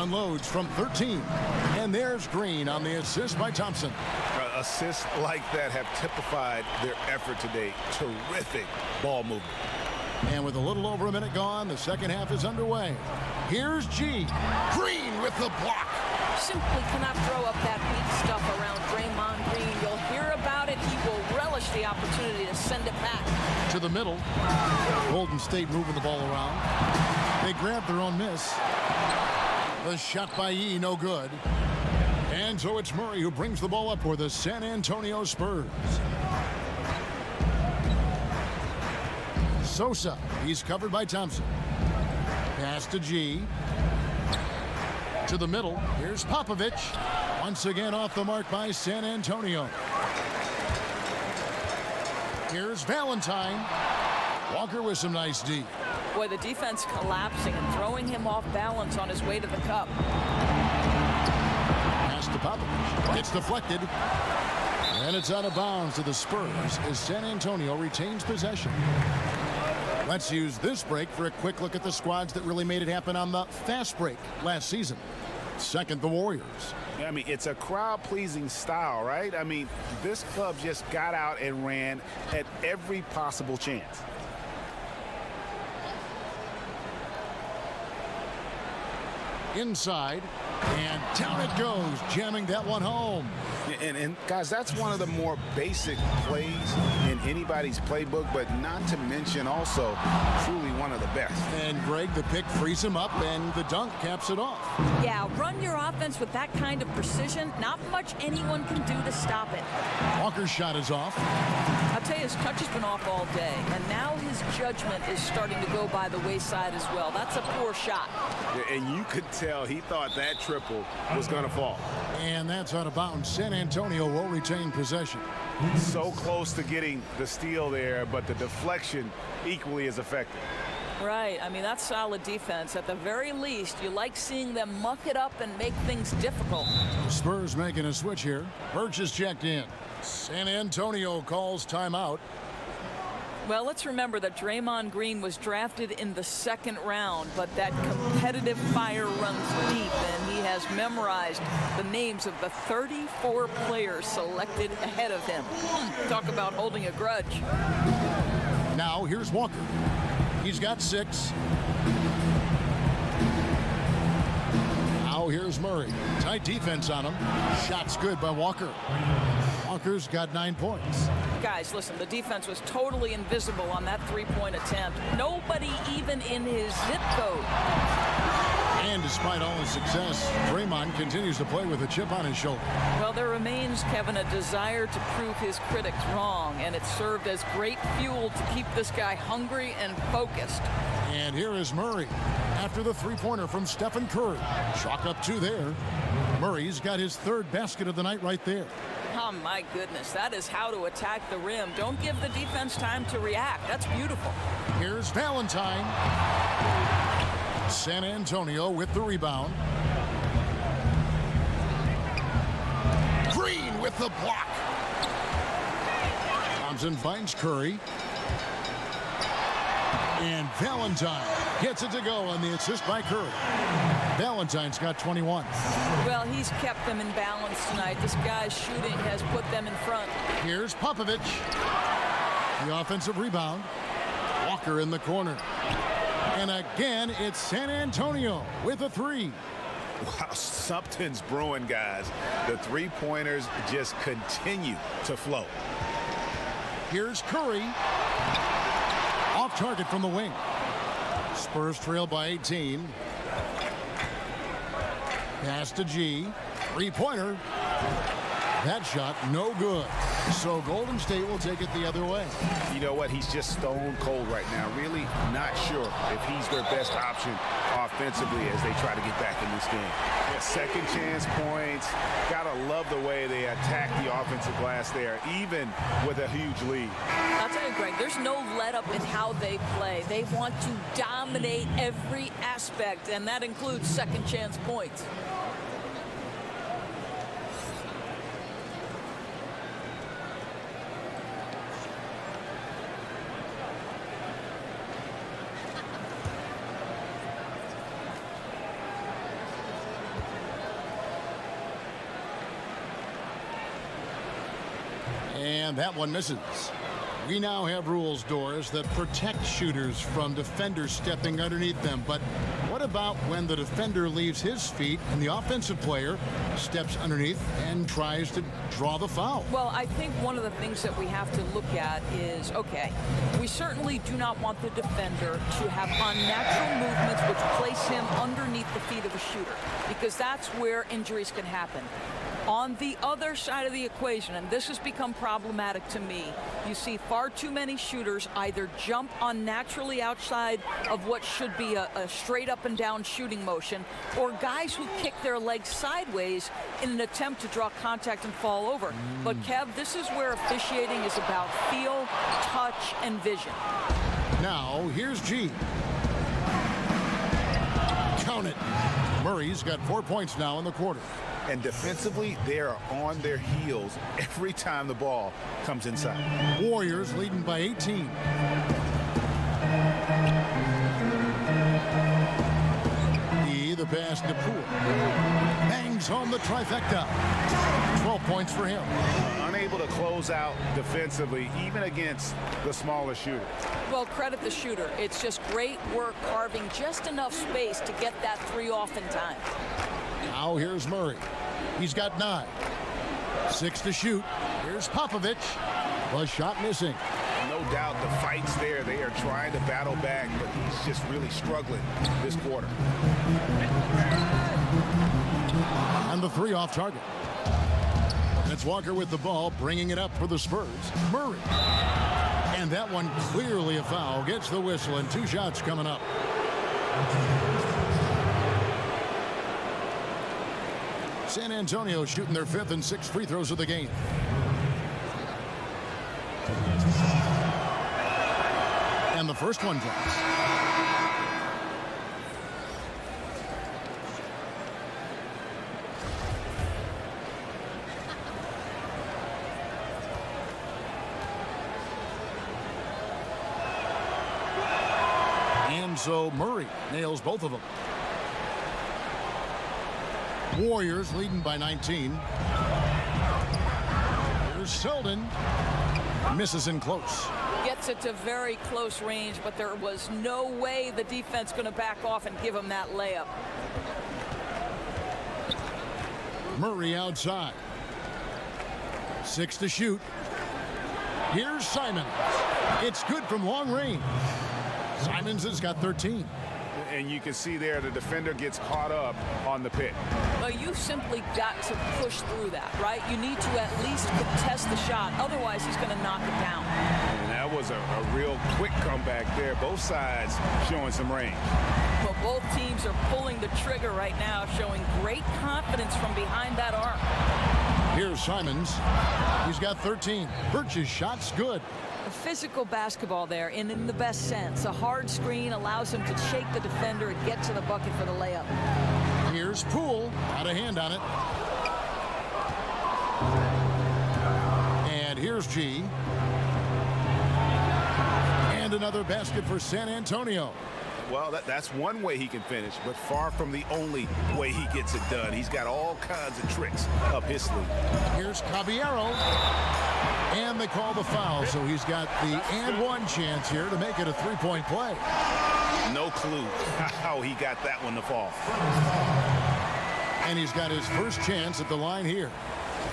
unloads from 13. And there's Green on the assist by Thompson. Assists like that have typified their effort today. Terrific ball movement. And with a little over a minute gone, the second half is underway. Here's G. Green with the block. Simply cannot throw up that weak stuff around Draymond Green. You'll hear about it. He will relish the opportunity to send it back. To the middle. Golden State moving the ball around. They grab their own miss. The shot by Yee, no good. And so it's Murray who brings the ball up for the San Antonio Spurs. Sosa, he's covered by Thompson. Pass to G. To the middle, here's Popovich. Once again off the mark by San Antonio. Here's Valentine. Walker with some nice D. Boy, the defense collapsing and throwing him off balance on his way to the cup. Pass to Popovich. It's deflected. And it's out of bounds to the Spurs as San Antonio retains possession. Let's use this break for a quick look at the squads that really made it happen on the fast break last season. Second, the Warriors. I mean, it's a crowd-pleasing style, right? I mean, this club just got out and ran at every possible chance. Inside, and down it goes, jamming that one home. And guys, that's one of the more basic plays in anybody's playbook, but not to mention also truly one of the best. And Greg, the pick frees him up, and the dunk caps it off. Yeah, run your offense with that kind of precision. Not much anyone can do to stop it. Walker's shot is off. I'll tell you, his touch has been off all day, and now his judgment is starting to go by the wayside as well. That's a poor shot. And you could tell he thought that triple was going to fall. And that's out of bounds. San Antonio will retain possession. So close to getting the steal there, but the deflection equally as effective. Right. I mean, that's solid defense. At the very least, you like seeing them muck it up and make things difficult. The Spurs making a switch here. Birch is checked in. San Antonio calls timeout. Well, let's remember that Draymond Green was drafted in the second round, but that competitive fire runs deep, and he has memorized the names of the 34 players selected ahead of him. Talk about holding a grudge. Now, here's Walker. He's got 6. Now, here's Murray. Tight defense on him. Shot's good by Walker. Walker's got 9 points. Guys, listen, the defense was totally invisible on that three-point attempt. Nobody even in his zip code. And despite all his success, Draymond continues to play with a chip on his shoulder. Well, there remains, Kevin, a desire to prove his critics wrong, and it served as great fuel to keep this guy hungry and focused. And here is Murray after the three-pointer from Stephen Curry. Chalk up 2 there. Murray's got his 3rd basket of the night right there. Oh, my goodness. That is how to attack the rim. Don't give the defense time to react. That's beautiful. Here's Valentine. San Antonio with the rebound. Green with the block. Thompson finds Curry. And Valentine gets it to go on the assist by Curry. Valentine's got 21. Well, he's kept them in balance tonight. This guy's shooting has put them in front. Here's Popovich. The offensive rebound. Walker in the corner. And again, it's San Antonio with a 3. Wow, something's brewing, guys. The three-pointers just continue to flow. Here's Curry. Off target from the wing. Spurs trail by 18. Pass to G. 3-pointer. That shot, no good. So Golden State will take it the other way. You know what? He's just stone cold right now. Really not sure if he's their best option offensively as they try to get back in this game. Yeah, second chance points. Gotta love the way they attack the offensive glass there, even with a huge lead. I'll tell you, Greg, there's no let up in how they play. They want to dominate every aspect, and that includes second chance points. And that one misses. We now have rules, Doris, that protect shooters from defenders stepping underneath them. But what about when the defender leaves his feet and the offensive player steps underneath and tries to draw the foul? Well, I think one of the things that we have to look at is, okay, we certainly do not want the defender to have unnatural movements which place him underneath the feet of a shooter, because that's where injuries can happen. On the other side of the equation, and this has become problematic to me, you see far too many shooters either jump unnaturally outside of what should be a straight up and down shooting motion, or guys who kick their legs sideways in an attempt to draw contact and fall over. But Kev, this is where officiating is about feel, touch, and vision. Now, here's G. Count it. Murray's got 4 points now in the quarter. And defensively, they are on their heels every time the ball comes inside. Warriors leading by 18. The pass to Poole. Bangs home the trifecta. 12 points for him. Unable to close out defensively, even against the smaller shooter. Well, credit the shooter. It's just great work carving just enough space to get that three off in time. Now here's Murray. He's got 9. 6 to shoot. Here's Popovich. The shot missing. No doubt the fight's there. They are trying to battle back, but he's just really struggling this quarter. And the 3 off target. It's Walker with the ball, bringing it up for the Spurs. Murray. And that one clearly a foul. Gets the whistle, and 2 shots coming up. San Antonio shooting their 5th and 6th free throws of the game. And the first one drops. And so Murray nails both of them. Warriors leading by 19. Here's Selden. Misses in close. Gets it to very close range, but there was no way the defense going to back off and give him that layup. Murray outside. 6 to shoot. Here's Simons. It's good from long range. Simons has got 13. And you can see there the defender gets caught up on the pick. Well, you simply got to push through that, right? You need to at least contest the shot. Otherwise, he's going to knock it down. And that was a real quick comeback there. Both sides showing some range. Well, both teams are pulling the trigger right now, showing great confidence from behind that arc. Here's Simons. He's got 13. Birch's shot's good. A physical basketball there, and in the best sense. A hard screen allows him to shake the defender and get to the bucket for the layup. Here's Poole. Got a hand on it. And here's G. And another basket for San Antonio. Well, that's one way he can finish, but far from the only way he gets it done. He's got all kinds of tricks up his sleeve. Here's Caballero. And they call the foul, so he's got the and one chance here to make it a three-point play. No clue how he got that one to fall. And he's got his first chance at the line here.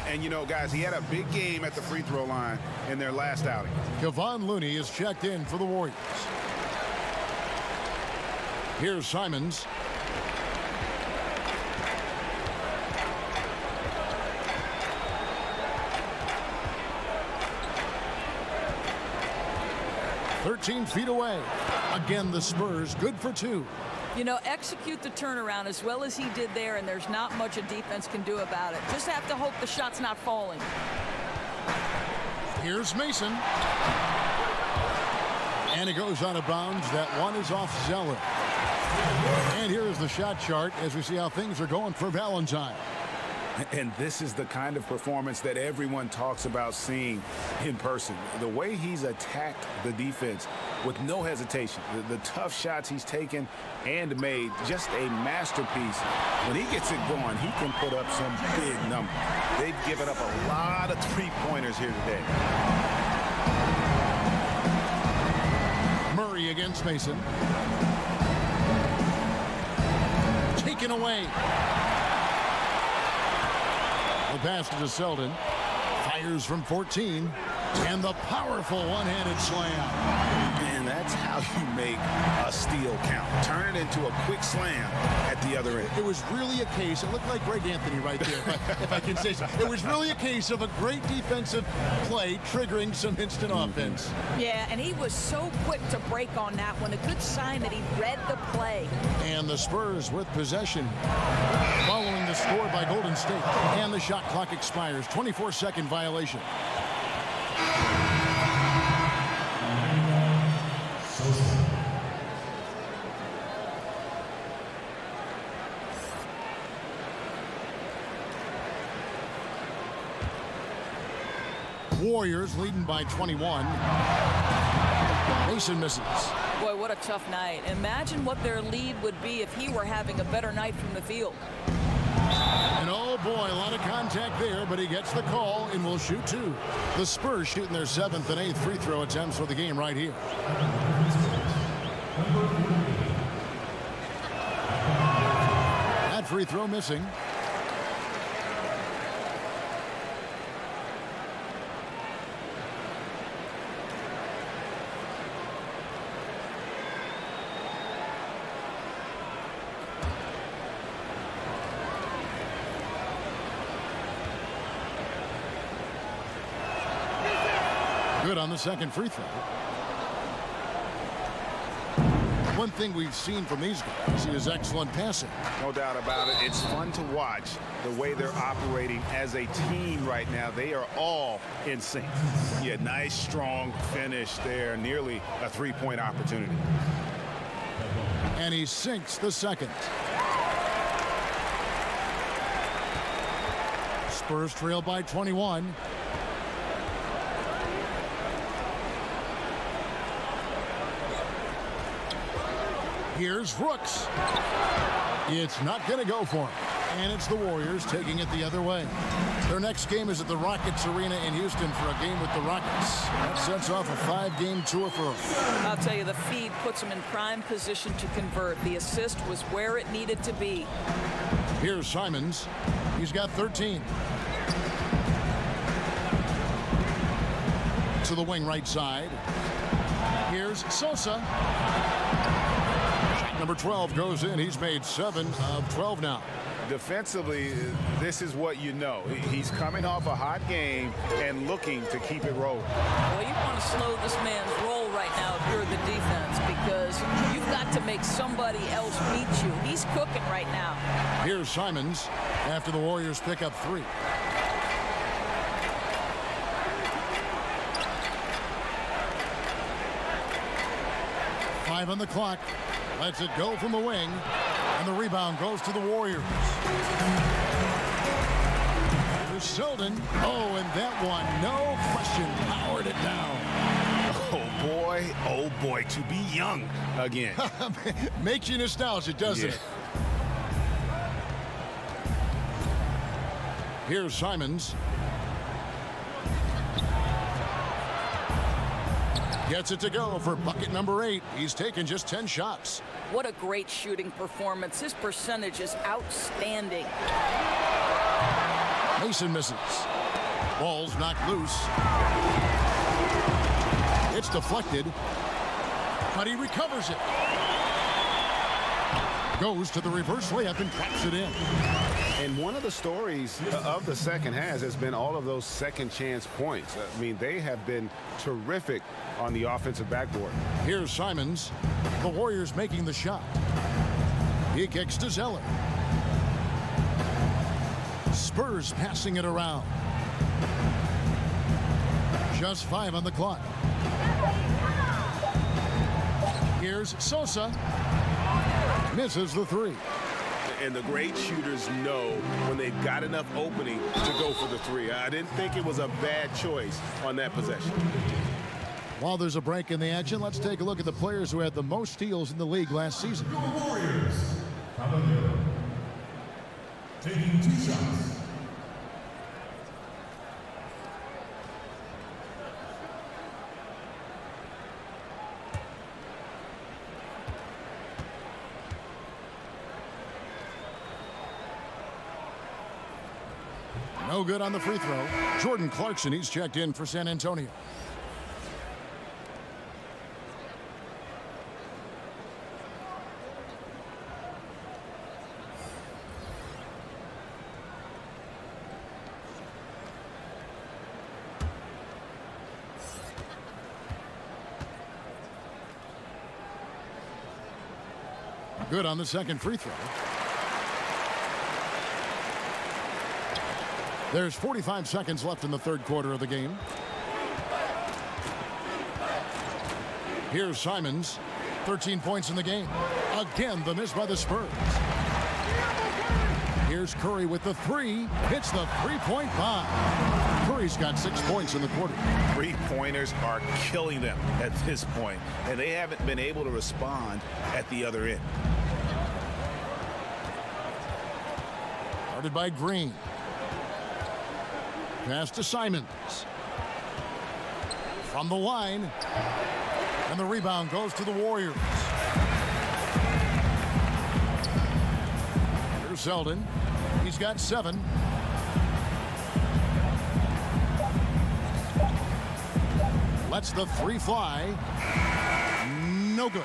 And, you know, guys, he had a big game at the free throw line in their last outing. Kevon Looney is checked in for the Warriors. Here's Simons. "13 feet away." Again, the Spurs good for 2. You know, execute the turnaround as well as he did there, and there's not much a defense can do about it. Just have to hope the shot's not falling. Here's Mason. And it goes out of bounds. That one is off Zeller. And here is the shot chart as we see how things are going for Valentine. And this is the kind of performance that everyone talks about seeing in person. The way he's attacked the defense with no hesitation, the tough shots he's taken and made, just a masterpiece. When he gets it going, he can put up some big numbers. They've given up a lot of three-pointers here today. Murray against Mason. Taken away. The pass to Selden. Fires from 14. And the powerful one-handed slam. And that's how you make a steal count. Turn it into a quick slam at the other end. It was really a case, it looked like Greg Anthony right there, if I can say so. It was really a case of a great defensive play triggering some instant offense. Yeah, and he was so quick to break on that one. A good sign that he read the play. And the Spurs with possession following the score by Golden State. And the shot clock expires. 24-second violation. Warriors leading by 21. Mason misses. Boy, what a tough night. Imagine what their lead would be if he were having a better night from the field. And oh boy, a lot of contact there, but he gets the call and will shoot two. The Spurs shooting their 7th and 8th free throw attempts for the game right here. That free throw missing. Good on the second free throw. One thing we've seen from these guys is excellent passing. No doubt about it. It's fun to watch the way they're operating as a team right now. They are all in sync. Yeah, nice, strong finish there. Nearly a three-point opportunity. And he sinks the second. Spurs trail by 21. Here's Brooks. It's not going to go for him. And it's the Warriors taking it the other way. Their next game is at the Rockets Arena in Houston for a game with the Rockets. That sets off a 5-game tour for them. I'll tell you, the feed puts them in prime position to convert. The assist was where it needed to be. Here's Simons. He's got 13. To the wing right side. Here's Sosa. Number 12 goes in. He's made 7 of 12 now. Defensively, this is what you know. He's coming off a hot game and looking to keep it rolling. Well, you want to slow this man's roll right now if you're the defense, because you've got to make somebody else beat you. He's cooking right now. Here's Simons after the Warriors pick up 3. On the clock. Lets it go from the wing. And the rebound goes to the Warriors. There's Selden. Oh, and that one, no question, powered it down. Oh boy, to be young again. Makes you nostalgic, doesn't it? Here's Simons. Gets it to go for bucket number 8. He's taken just 10 shots. What a great shooting performance. His percentage is outstanding. Mason misses. Ball's knocked loose. It's deflected, but he recovers it. Goes to the reverse layup and traps it in. And one of the stories of the second half has been all of those second chance points. I mean, they have been terrific on the offensive backboard. Here's Simons. The Warriors making the shot. He kicks to Zeller. Spurs passing it around. Just 5 on the clock. Here's Sosa. Misses the 3. and the great shooters know when they've got enough opening to go for the three. I didn't think it was a bad choice on that possession. While there's a break in the action, let's take a look at the players who had the most steals in the league last season. The Warriors. Caballero. Taking 2 shots. No good on the free throw. Jordan Clarkson, he's checked in for San Antonio. Good on the second free throw. There's 45 seconds left in the third quarter of the game. Here's Simons. 13 points in the game. Again, the miss by the Spurs. Here's Curry with the three. Hits the three-point bomb. Curry's got 6 points in the quarter. Three-pointers are killing them at this point, and they haven't been able to respond at the other end. Guarded by Green. Pass to Simons. From the line. And the rebound goes to the Warriors. Here's Zeldin. He's got 7. Lets the three fly. No good.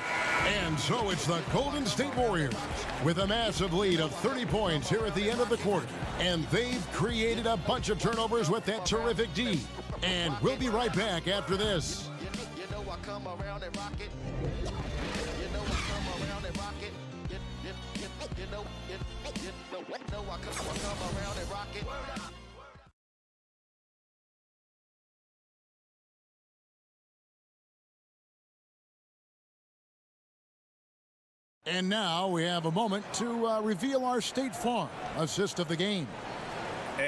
And so it's the Golden State Warriors with a massive lead of 30 points here at the end of the quarter. And they've created a bunch of turnovers with that terrific D. And we'll be right back after this. You know I come around and rock it. You know I come around and rock it. You know I come around and rock it. And now we have a moment to reveal our State Farm assist of the game.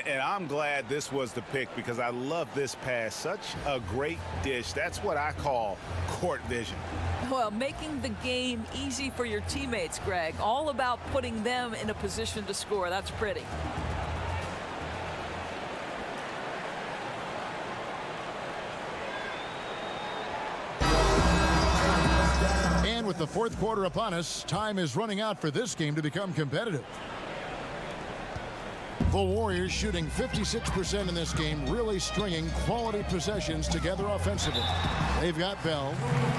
And I'm glad this was the pick because I love this pass. Such a great dish. That's what I call court vision. Well, making the game easy for your teammates, Greg. All about putting them in a position to score. That's pretty. And with the fourth quarter upon us, time is running out for this game to become competitive. The Warriors shooting 56% in this game, really stringing quality possessions together offensively. They've got Bell.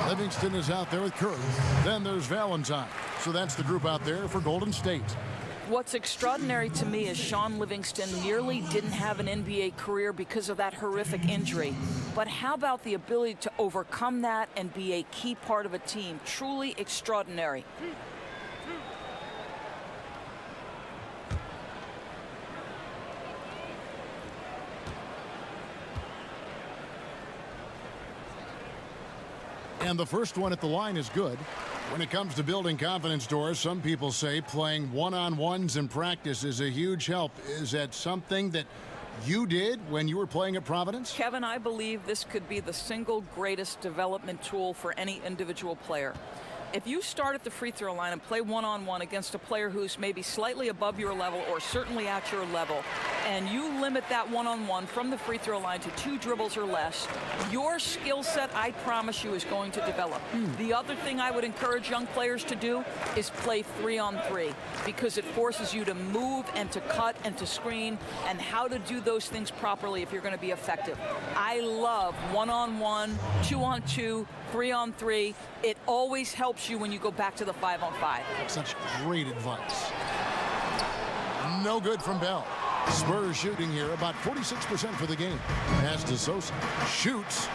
Livingston is out there with Curry. Then there's Valentine. So that's the group out there for Golden State. What's extraordinary to me is Sean Livingston nearly didn't have an NBA career because of that horrific injury. But how about the ability to overcome that and be a key part of a team? Truly extraordinary. And the first one at the line is good. When it comes to building confidence, Doris, some people say playing one-on-ones in practice is a huge help. Is that something that you did when you were playing at Providence? Kevin, I believe this could be the single greatest development tool for any individual player. If you start at the free throw line and play one-on-one against a player who's maybe slightly above your level or certainly at your level, and you limit that one-on-one from the free throw line to 2 dribbles or less, your skill set, I promise you, is going to develop. The other thing I would encourage young players to do is play 3-on-3 because it forces you to move and to cut and to screen and how to do those things properly if you're going to be effective. I love one-on-one, 2-on-2, 3-on-3. It always helps you when you go back to the 5-on-5. Such great advice. No good from Bell. Spurs shooting here about 46% for the game. Pass to Sosa. Shoots.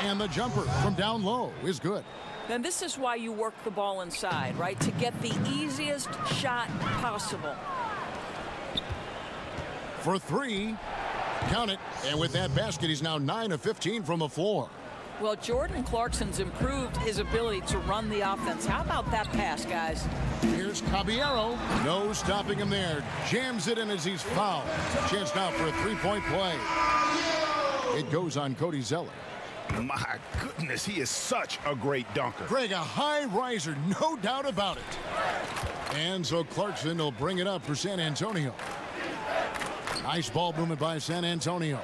And the jumper from down low is good. Then this is why you work the ball inside, right? To get the easiest shot possible. For 3. Count it. And with that basket, he's now 9 of 15 from the floor. Well, Jordan Clarkson's improved his ability to run the offense. How about that pass, guys? Here's Caballero. No stopping him there. Jams it in as he's fouled. Chance now for a three-point play. It goes on Cody Zeller. My goodness, he is such a great dunker. Greg, a high riser, no doubt about it. And so Clarkson will bring it up for San Antonio. Nice ball movement by San Antonio.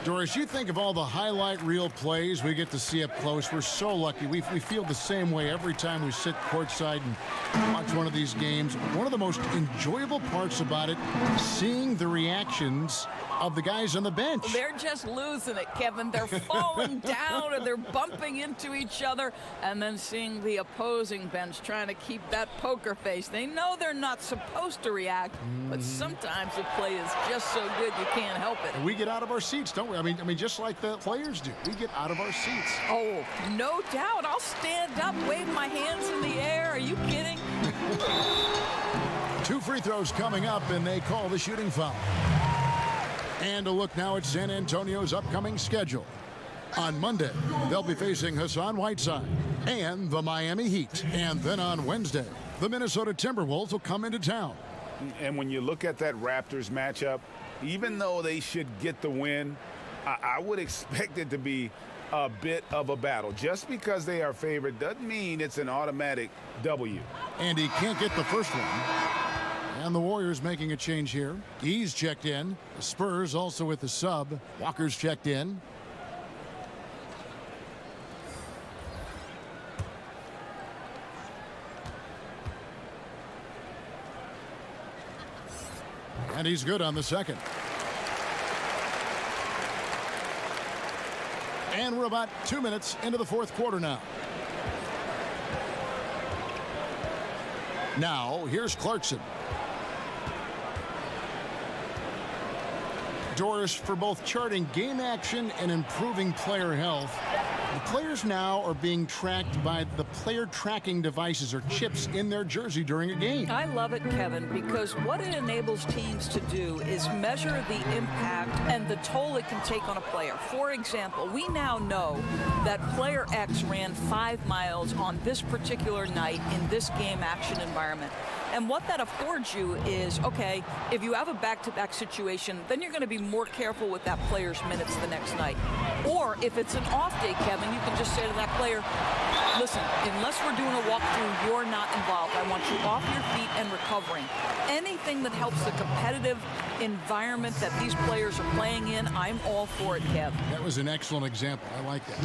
Doris, you think of all the highlight reel plays we get to see up close. We're so lucky. We feel the same way every time we sit courtside and watch one of these games. One of the most enjoyable parts about it, seeing the reactions of the guys on the bench. They're just losing it, Kevin. They're falling down or they're bumping into each other, and then seeing the opposing bench trying to keep that poker face. They know they're not supposed to react, but sometimes the play is just so good you can't help it. And we get out of our seats, don't we? I mean, just like the players do. We get out of our seats. Oh, no doubt. I'll stand up, wave my hands in the air. Are you kidding? 2 free throws coming up, and they call the shooting foul. And a look now at San Antonio's upcoming schedule. On Monday, they'll be facing Hassan Whiteside and the Miami Heat. And then on Wednesday, the Minnesota Timberwolves will come into town. And when you look at that Raptors matchup, even though they should get the win, I would expect it to be a bit of a battle. Just because they are favored doesn't mean it's an automatic W. And he can't get the first one. And the Warriors making a change here. He's checked in. The Spurs also with the sub. Walker's checked in. And he's good on the second. And we're about 2 minutes into the fourth quarter now. Now, here's Clarkson. Doris, for both charting game action and improving player health, the players now are being tracked by the player tracking devices or chips in their jersey during a game. I love it, Kevin, because what it enables teams to do is measure the impact and the toll it can take on a player. For example, we now know that player X ran 5 miles on this particular night in this game action environment. And what that affords you is, okay, if you have a back-to-back situation, then you're going to be more careful with that player's minutes the next night. Or if it's an off day, Kevin, you can just say to that player, listen, unless we're doing a walkthrough, you're not involved. I want you off your feet and recovering. Anything that helps the competitive environment that these players are playing in, I'm all for it, Kev. That was an excellent example. I like that.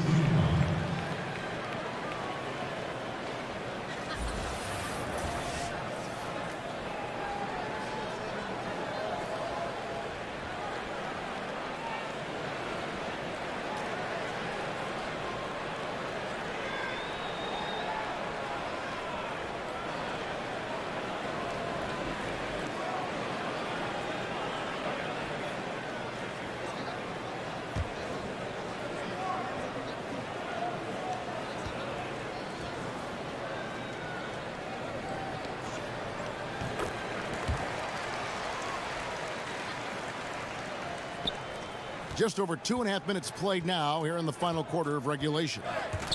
Just over 2.5 minutes played now here in the final quarter of regulation.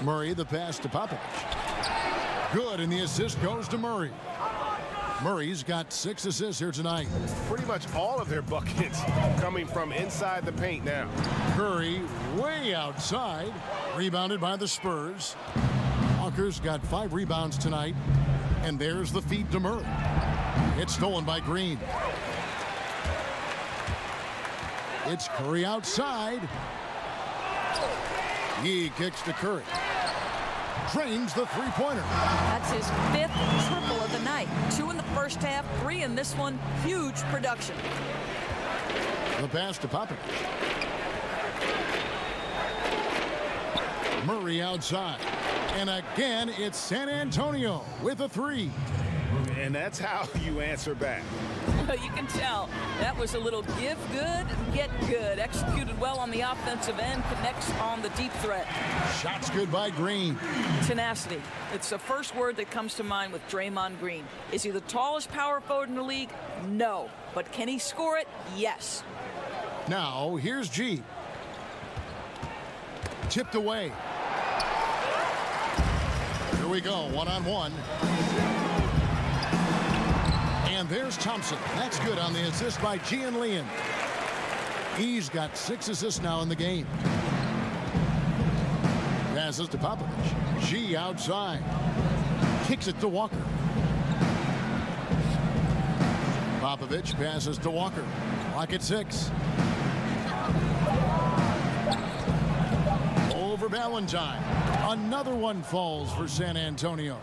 Murray, the pass to Popovich. Good, and the assist goes to Murray. Murray's got 6 assists here tonight. Pretty much all of their buckets coming from inside the paint now. Curry way outside. Rebounded by the Spurs. Walker's got 5 rebounds tonight. And there's the feed to Murray. It's stolen by Green. It's Curry outside. He kicks to Curry. Drains the three-pointer. That's his 5th triple of the night. 2 in the first half, 3 in this one. Huge production. The pass to Popovich. Murray outside. And again, it's San Antonio with a 3. And that's how you answer back. Well, you can tell that was a little give good, get good. Executed well on the offensive end, connects on the deep threat. Shots good by Green. Tenacity. It's the first word that comes to mind with Draymond Green. Is he the tallest power forward in the league? No. But can he score it? Yes. Now, here's G. Tipped away. Here we go, one-on-one. And there's Thompson. That's good on the assist by Gian Leon. He's got 6 assists now in the game. Passes to Popovich. G outside. Kicks it to Walker. Popovich passes to Walker. Clock at 6. Over Valentine. Another one falls for San Antonio.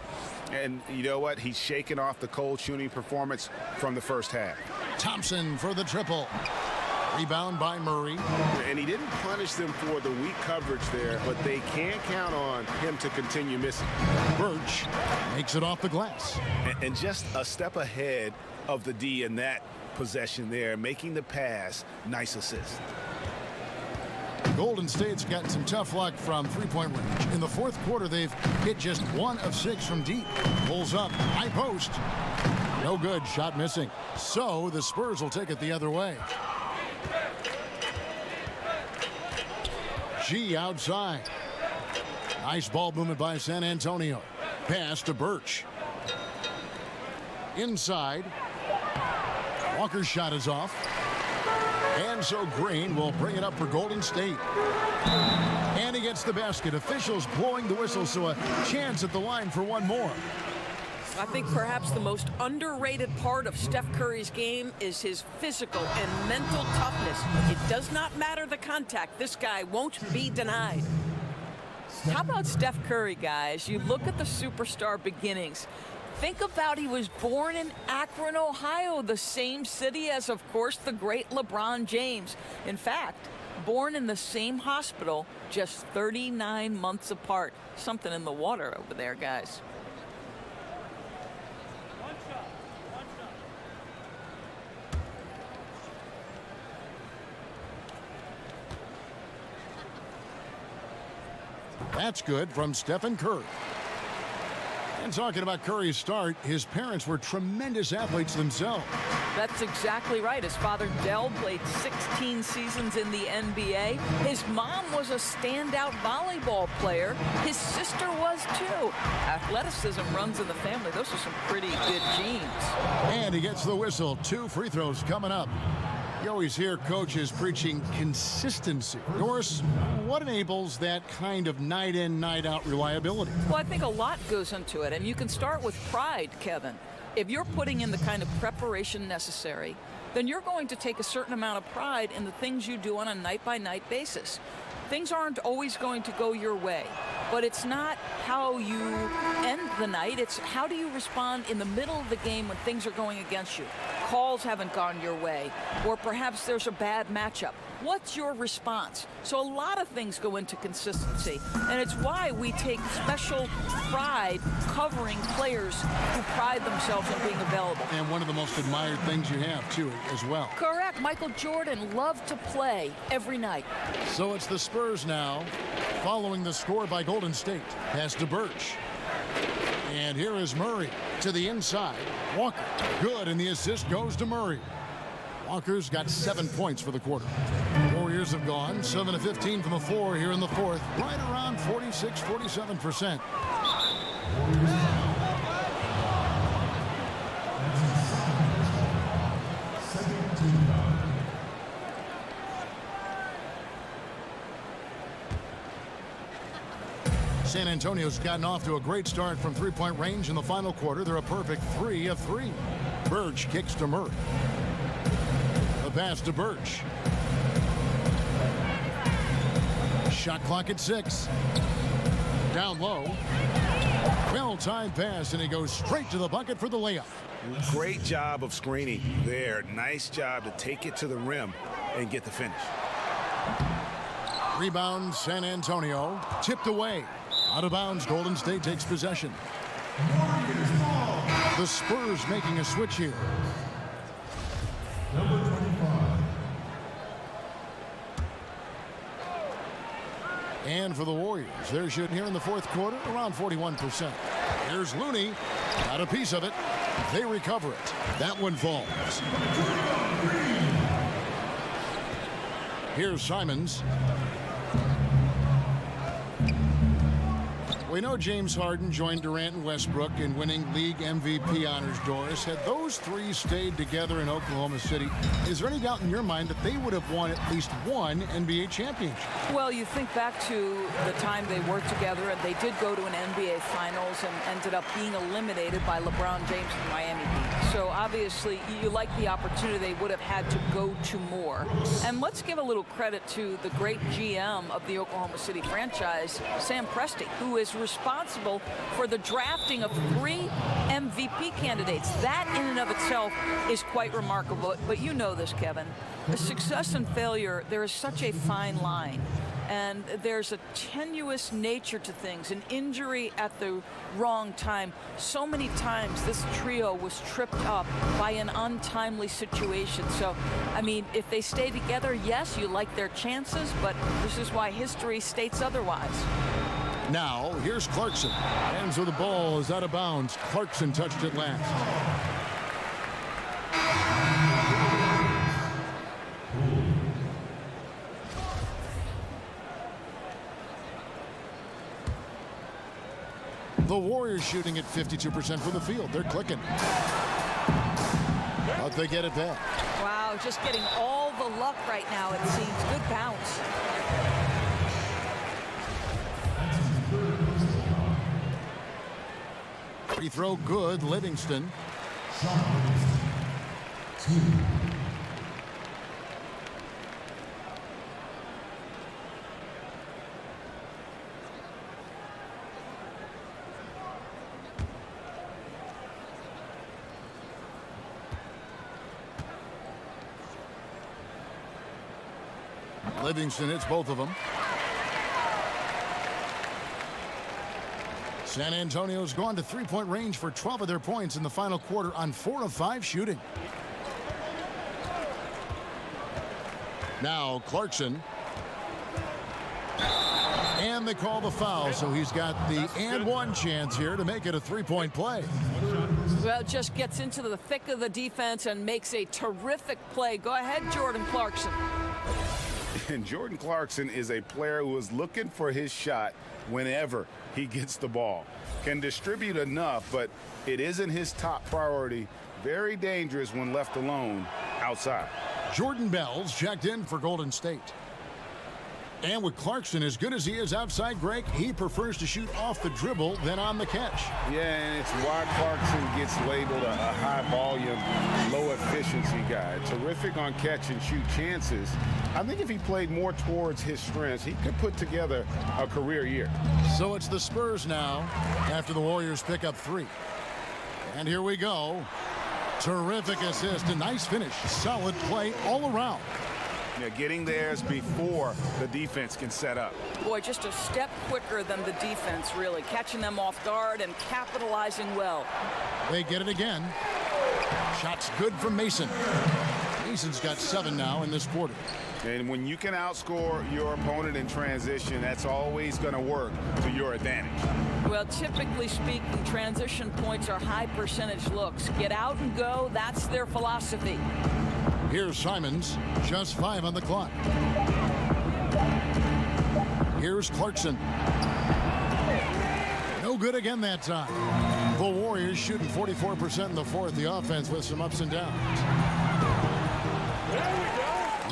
And you know what? He's shaking off the cold shooting performance from the first half. Thompson for the triple. Rebound by Murray. And he didn't punish them for the weak coverage there, but they can't count on him to continue missing. Birch makes it off the glass. And just a step ahead of the D in that possession there, making the pass. Nice assist. Golden State's gotten some tough luck from three-point range. In the fourth quarter, they've hit just 1 of 6 from deep. Pulls up, high post. No good, shot missing. So the Spurs will take it the other way. G outside. Nice ball movement by San Antonio. Pass to Birch. Inside. Walker's shot is off. And so Green will bring it up for Golden State. And he gets the basket. Officials blowing the whistle, so a chance at the line for one more. I think perhaps the most underrated part of Steph Curry's game is his physical and mental toughness. It does not matter the contact. This guy won't be denied. How about Steph Curry, guys? You look at the superstar beginnings. Think about he was born in Akron, Ohio, the same city as, of course, the great LeBron James. In fact, born in the same hospital, just 39 months apart. Something in the water over there, guys. That's good from Stephen Curry. And talking about Curry's start, his parents were tremendous athletes themselves. That's exactly right. His father, Dell, played 16 seasons in the NBA. His mom was a standout volleyball player. His sister was, too. Athleticism runs in the family. Those are some pretty good genes. And he gets the whistle. 2 free throws coming up. You always hear coaches preaching consistency. Doris, what enables that kind of night in, night out reliability? Well, I think a lot goes into it, and you can start with pride, Kevin. If you're putting in the kind of preparation necessary, then you're going to take a certain amount of pride in the things you do on a night-by-night basis. Things aren't always going to go your way, but it's not how you end the night. It's how do you respond in the middle of the game when things are going against you. Calls haven't gone your way, or perhaps there's a bad matchup. What's your response? So a lot of things go into consistency, and it's why we take special pride covering players who pride themselves on being available. And one of the most admired things you have, too, as well. Correct. Michael Jordan loved to play every night. So it's the Spurs now, following the score by Golden State. Pass to Birch. And here is Murray to the inside. Walker, good, and the assist goes to Murray. Walker's got 7 points for the quarter. Warriors have gone 7 of 15 from the floor here in the fourth, right around 46-47%. San Antonio's gotten off to a great start from three-point range in the final quarter. They're a perfect 3 of 3. Birch kicks to Murray. The pass to Birch. Shot clock at 6. Down low. Well-timed pass, and he goes straight to the bucket for the layup. Great job of screening there. Nice job to take it to the rim and get the finish. Rebound, San Antonio. Tipped away. Out of bounds, Golden State takes possession. The Spurs making a switch here. Number 25. And for the Warriors, they're shooting here in the fourth quarter around 41%. Here's Looney. Got a piece of it. They recover it. That one falls. Here's Simons. We know James Harden joined Durant and Westbrook in winning league MVP honors, Doris. Had those three stayed together in Oklahoma City, is there any doubt in your mind that they would have won at least one NBA championship? Well, you think back to the time they worked together, and they did go to an NBA Finals and ended up being eliminated by LeBron James and Miami Heat. So obviously, you like the opportunity they would have had to go to more. And let's give a little credit to the great GM of the Oklahoma City franchise, Sam Presti, who is responsible for the drafting of 3 MVP candidates. That in and of itself is quite remarkable. But you know this, Kevin. The success and failure, there is such a fine line. And there's a tenuous nature to things, an injury at the wrong time. So many times this trio was tripped up by an untimely situation. So, I mean, if they stay together, yes, you like their chances, but this is why history states otherwise. Now, here's Clarkson. Hands of the ball is out of bounds. Clarkson touched it last. The Warriors shooting at 52% from the field. They're clicking. But they get it back. Wow, just getting all the luck right now, it seems. Good bounce. Free throw good, Livingston. Livingston hits both of them. San Antonio's gone to three-point range for 12 of their points in the final quarter on 4 of 5 shooting. Now Clarkson. And they call the foul, so he's got the and one chance here to make it a three-point play. Well, just gets into the thick of the defense and makes a terrific play. Go ahead, Jordan Clarkson. And Jordan Clarkson is a player who is looking for his shot whenever he gets the ball. Can distribute enough, but it isn't his top priority. Very dangerous when left alone outside. Jordan Bell's checked in for Golden State. And with Clarkson as good as he is outside, Greg, he prefers to shoot off the dribble than on the catch. Yeah, and it's why Clarkson gets labeled a high-volume, low-efficiency guy. Terrific on catch-and-shoot chances. I think if he played more towards his strengths, he could put together a career year. So it's the Spurs now after the Warriors pick up 3. And here we go. Terrific assist, a nice finish. Solid play all around. Yeah, getting theirs before the defense can set up. Boy, just a step quicker than the defense, really. Catching them off guard and capitalizing well. They get it again. Shots good from Mason. Mason's got 7 now in this quarter. And when you can outscore your opponent in transition, that's always going to work to your advantage. Well, typically speaking, transition points are high percentage looks. Get out and go, that's their philosophy. Here's Simons, just 5 on the clock. Here's Clarkson. No good again that time. The Warriors shooting 44% in the fourth. The offense with some ups and downs.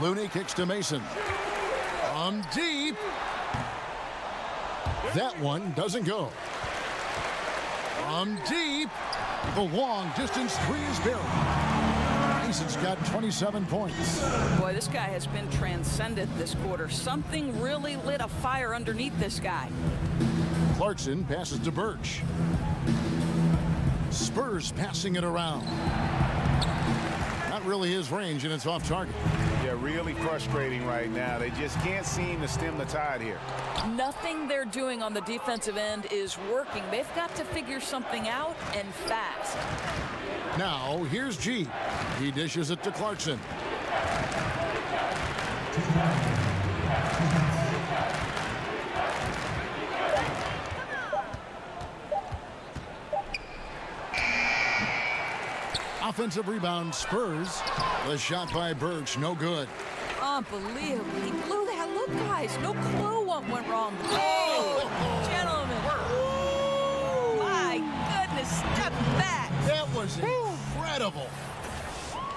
Looney kicks to Mason. From deep. That one doesn't go. From deep. The long distance 3 is buried. Mason's got 27 points. Boy, this guy has been transcendent this quarter. Something really lit a fire underneath this guy. Clarkson passes to Birch. Spurs passing it around. Not really his range, and it's off target. Yeah, really frustrating right now. They just can't seem to stem the tide here. Nothing they're doing on the defensive end is working. They've got to figure something out, and fast. Now, here's G. He dishes it to Clarkson. Offensive rebound, Spurs. The shot by Birch, no good. Unbelievable. He blew that. Look, guys, no clue what went wrong. Oh, gentlemen. My goodness, step back. That was incredible.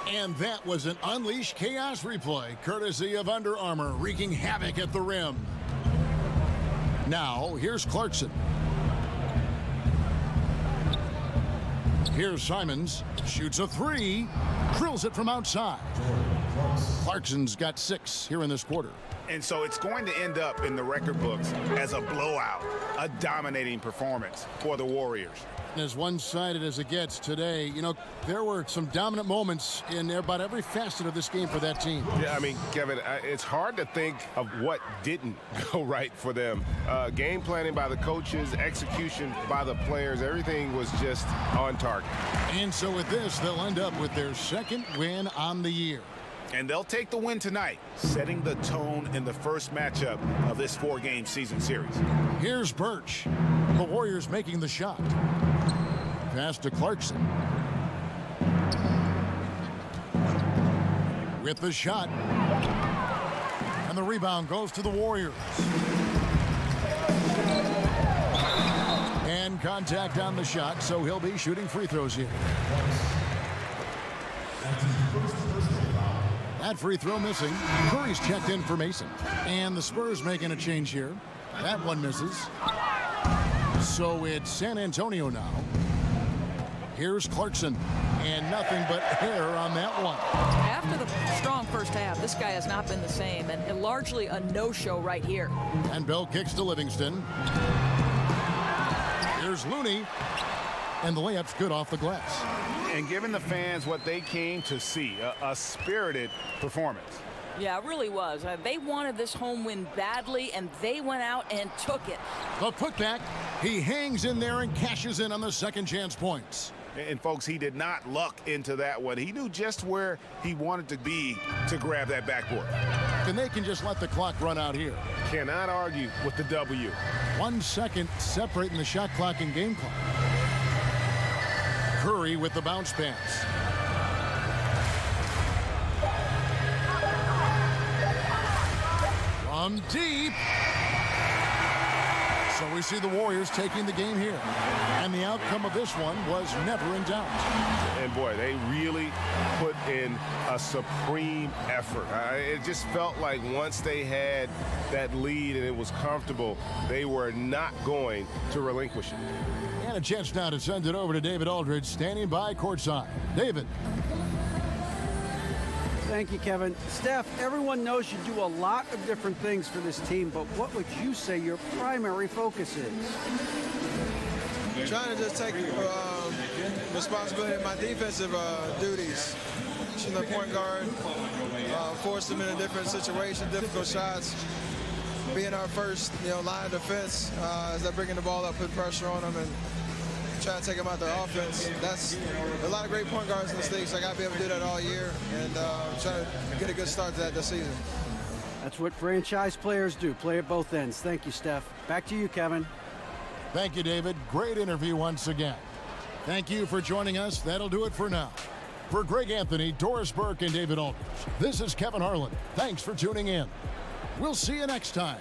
And that was an Unleash Chaos replay, courtesy of Under Armour, wreaking havoc at the rim. Now, here's Clarkson. Here's Simons, shoots a three, drills it from outside. Clarkson's got 6 here in this quarter. And so it's going to end up in the record books as a blowout, a dominating performance for the Warriors. As one-sided as it gets today, you know, there were some dominant moments in about every facet of this game for that team. Yeah, I mean, Kevin, it's hard to think of what didn't go right for them. Game planning by the coaches, execution by the players, everything was just on target. And so with this, they'll end up with their 2nd win on the year. And they'll take the win tonight, setting the tone in the first matchup of this 4-game season series. Here's Birch. The Warriors making the shot. Pass to Clarkson. With the shot. And the rebound goes to the Warriors. And contact on the shot, so he'll be shooting free throws here. That free throw missing. Curry's checked in for Mason. And the Spurs making a change here. That one misses. So it's San Antonio now. Here's Clarkson. And nothing but air on that one. After the strong first half, this guy has not been the same, and largely a no-show right here. And Bell kicks to Livingston. Here's Looney. And the layup's good off the glass. And giving the fans what they came to see, a spirited performance. Yeah, it really was. They wanted this home win badly, and they went out and took it. The putback, he hangs in there and cashes in on the second chance points. And folks, he did not luck into that one. He knew just where he wanted to be to grab that backboard. And they can just let the clock run out here. Cannot argue with the W. 1 second separating the shot clock and game clock. Curry with the bounce pass. From deep. So we see the Warriors taking the game here. And the outcome of this one was never in doubt. And boy, they really put in a supreme effort. It just felt like once they had that lead and it was comfortable, they were not going to relinquish it. And a chance now to send it over to David Aldridge, standing by courtside. David. Thank you, Kevin. Steph, everyone knows you do a lot of different things for this team, but what would you say your primary focus is? Trying to just take responsibility of my defensive duties. You know, point guard, force them in a different situation, difficult shots. Being our first, line of defense as they're bringing the ball up, put pressure on them, and try to take them out their offense. That's a lot of great point guards in this league, so I got to be able to do that all year and try to get a good start to that this season. That's what franchise players do, play at both ends. Thank you, Steph. Back to you, Kevin. Thank you, David. Great interview once again. Thank you for joining us. That'll do it for now. For Greg Anthony, Doris Burke, and David Aldridge, this is Kevin Harlan. Thanks for tuning in. We'll see you next time.